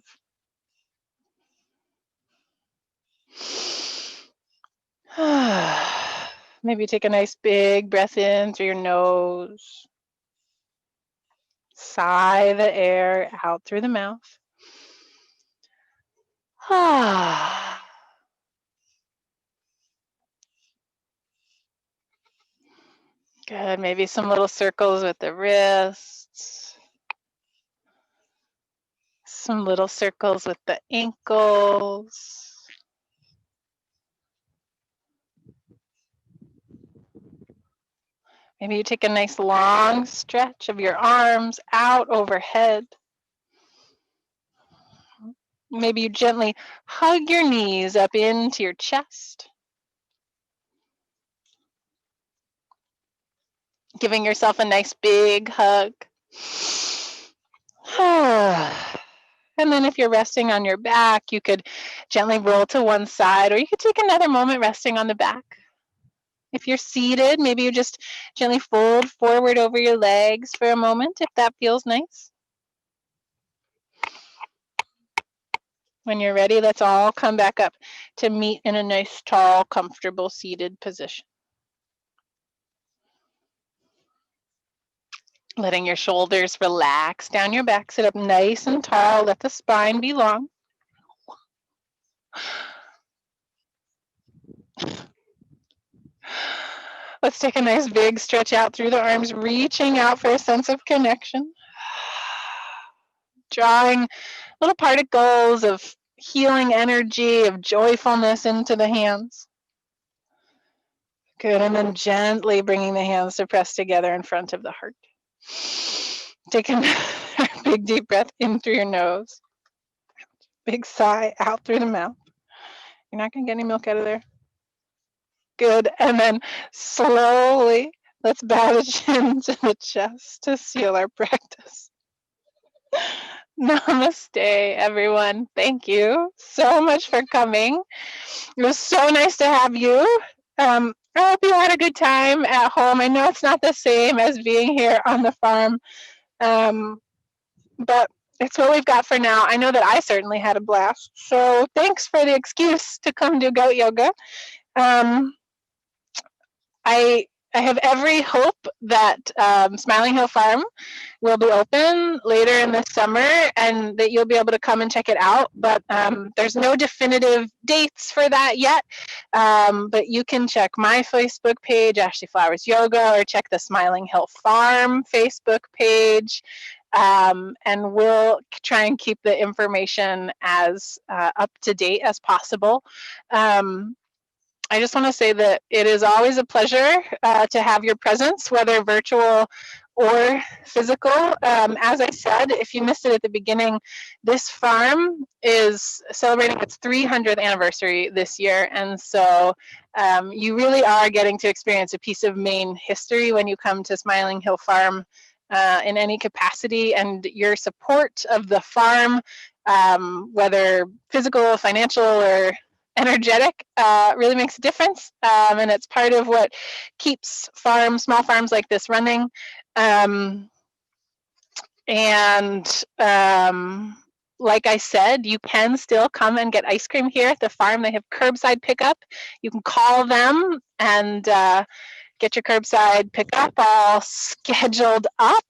Maybe take a nice big breath in through your nose. Sigh the air out through the mouth. Good. Maybe some little circles with the wrists. Some little circles with the ankles. Maybe you take a nice long stretch of your arms out overhead. Maybe you gently hug your knees up into your chest. Giving yourself a nice big hug. And then if you're resting on your back, you could gently roll to one side, or you could take another moment resting on the back. If you're seated, maybe you just gently fold forward over your legs for a moment, if that feels nice. When you're ready, let's all come back up to meet in a nice, tall, comfortable seated position. Letting your shoulders relax down your back, sit up nice and tall, let the spine be long. Let's take a nice big stretch out through the arms, reaching out for a sense of connection. Drawing little particles of healing energy, of joyfulness into the hands. Good, and then gently bringing the hands to press together in front of the heart. Take a big deep breath in through your nose. Big sigh out through the mouth. You're not going to get any milk out of there. Good, and then slowly, let's bow the chin to the chest to seal our practice. Namaste, everyone. Thank you so much for coming. It was so nice to have you. I hope you had a good time at home. I know it's not the same as being here on the farm, but it's what we've got for now. I know that I certainly had a blast. So thanks for the excuse to come do goat yoga. I have every hope that Smiling Hill Farm will be open later in the summer and that you'll be able to come and check it out. But there's no definitive dates for that yet. But you can check my Facebook page, Ashley Flowers Yoga, or check the Smiling Hill Farm Facebook page. And we'll try and keep the information as up to date as possible. I just want to say that it is always a pleasure to have your presence, whether virtual or physical. As I said, if you missed it at the beginning, this farm is celebrating its 300th anniversary this year. And so you really are getting to experience a piece of Maine history when you come to Smiling Hill Farm in any capacity. And your support of the farm, whether physical, financial, or energetic, really makes a difference, and it's part of what keeps small farms like this running. Like I said, you can still come and get ice cream here at the farm. They have curbside pickup. You can call them and get your curbside pickup all scheduled up.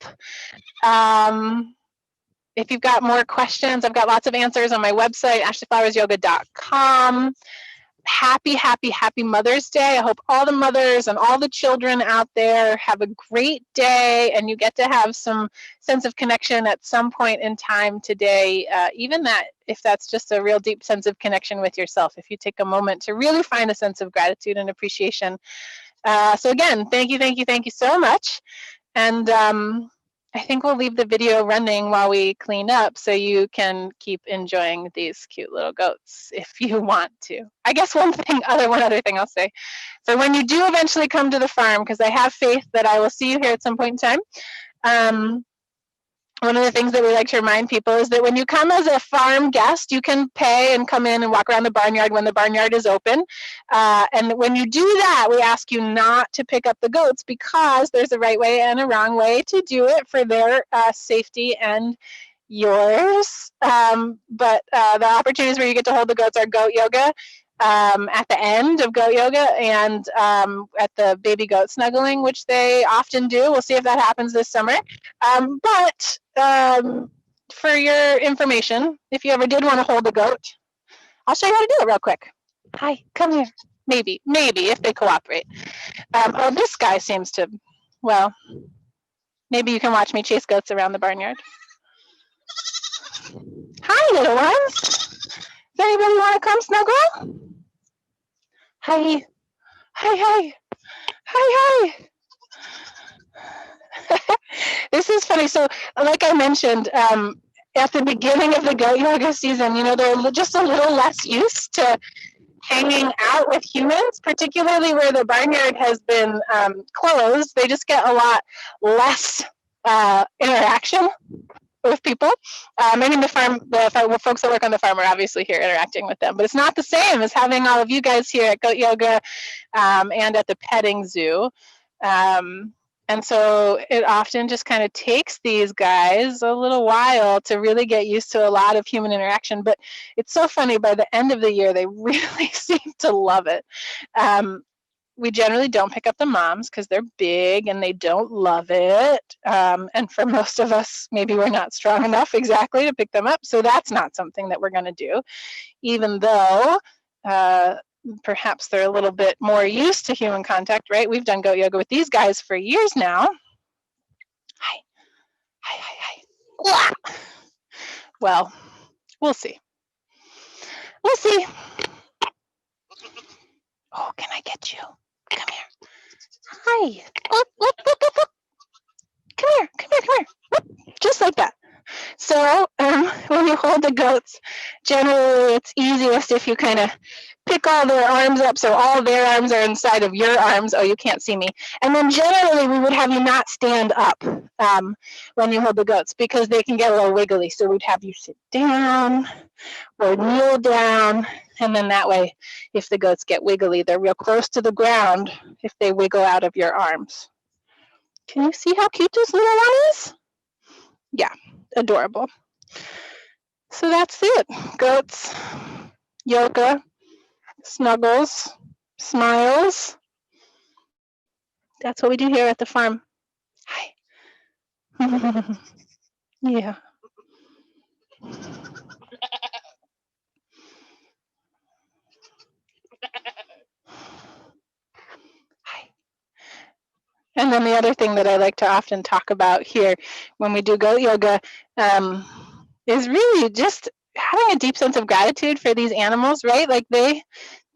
If you've got more questions, I've got lots of answers on my website, ashleyflowersyoga.com. Happy, happy, happy Mother's Day. I hope all the mothers and all the children out there have a great day and you get to have some sense of connection at some point in time today, even that if that's just a real deep sense of connection with yourself, if you take a moment to really find a sense of gratitude and appreciation. So again, thank you so much. And I think we'll leave the video running while we clean up so you can keep enjoying these cute little goats if you want to. I guess one other thing I'll say, for when you do eventually come to the farm, because I have faith that I will see you here at some point in time, One of the things that we like to remind people is that when you come as a farm guest, you can pay and come in and walk around the barnyard when the barnyard is open. And when you do that, we ask you not to pick up the goats because there's a right way and a wrong way to do it for their safety and yours. But the opportunities where you get to hold the goats are goat yoga at the end of goat yoga and at the baby goat snuggling, which they often do. We'll see if that happens this summer. But for your information, if you ever did want to hold a goat, I'll show you how to do it real quick. Hi, come here. Maybe, if they cooperate. Oh, this guy seems to, well, maybe you can watch me chase goats around the barnyard. Hi, little ones. Does anybody want to come snuggle? Hi. Hi. This is funny. So, like I mentioned, at the beginning of the goat yoga season, they're just a little less used to hanging out with humans, particularly where the barnyard has been closed. They just get a lot less interaction with people. I mean, the folks that work on the farm are obviously here interacting with them, but it's not the same as having all of you guys here at Goat Yoga and at the petting zoo. And so it often just kind of takes these guys a little while to really get used to a lot of human interaction. But it's so funny, by the end of the year, they really seem to love it. We generally don't pick up the moms because they're big and they don't love it. And for most of us, maybe we're not strong enough exactly to pick them up. So that's not something that we're going to do, even though perhaps they're a little bit more used to human contact, right? We've done goat yoga with these guys for years now. Hi. Well, we'll see. Oh, can I get you? Come here. Hi. Come here. Just like that. So when you hold the goats, generally it's easiest if you kind of pick all their arms up so all their arms are inside of your arms. Oh, you can't see me. And then generally we would have you not stand up when you hold the goats because they can get a little wiggly. So we'd have you sit down or kneel down. And then that way, if the goats get wiggly, they're real close to the ground if they wiggle out of your arms. Can you see how cute this little one is? Yeah, adorable. So that's it. Goats, yoga, snuggles, smiles. That's what we do here at the farm. Hi. Yeah. Hi. And then the other thing that I like to often talk about here when we do goat yoga is really just having a deep sense of gratitude for these animals, right? Like they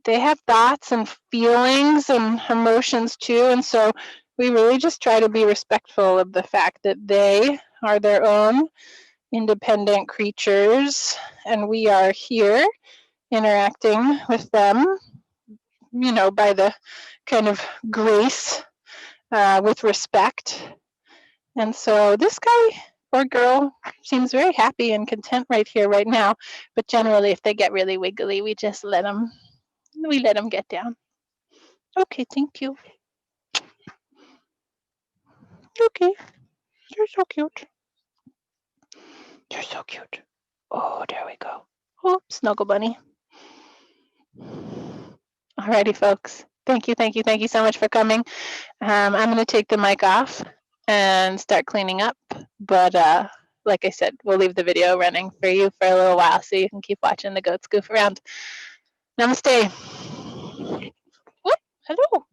have thoughts and feelings and emotions too. And so we really just try to be respectful of the fact that they are their own independent creatures and we are here interacting with them, by the kind of grace with respect. And so this guy or girl seems very happy and content right here, right now. But generally, if they get really wiggly, we just let them get down. Okay, thank you. Okay, you're so cute. You're so cute. Oh, there we go. Oh, snuggle bunny. Alrighty, folks. Thank you so much for coming. I'm going to take the mic off and start cleaning up. But like I said, we'll leave the video running for you for a little while so you can keep watching the goats goof around. Namaste. Whoop, hello.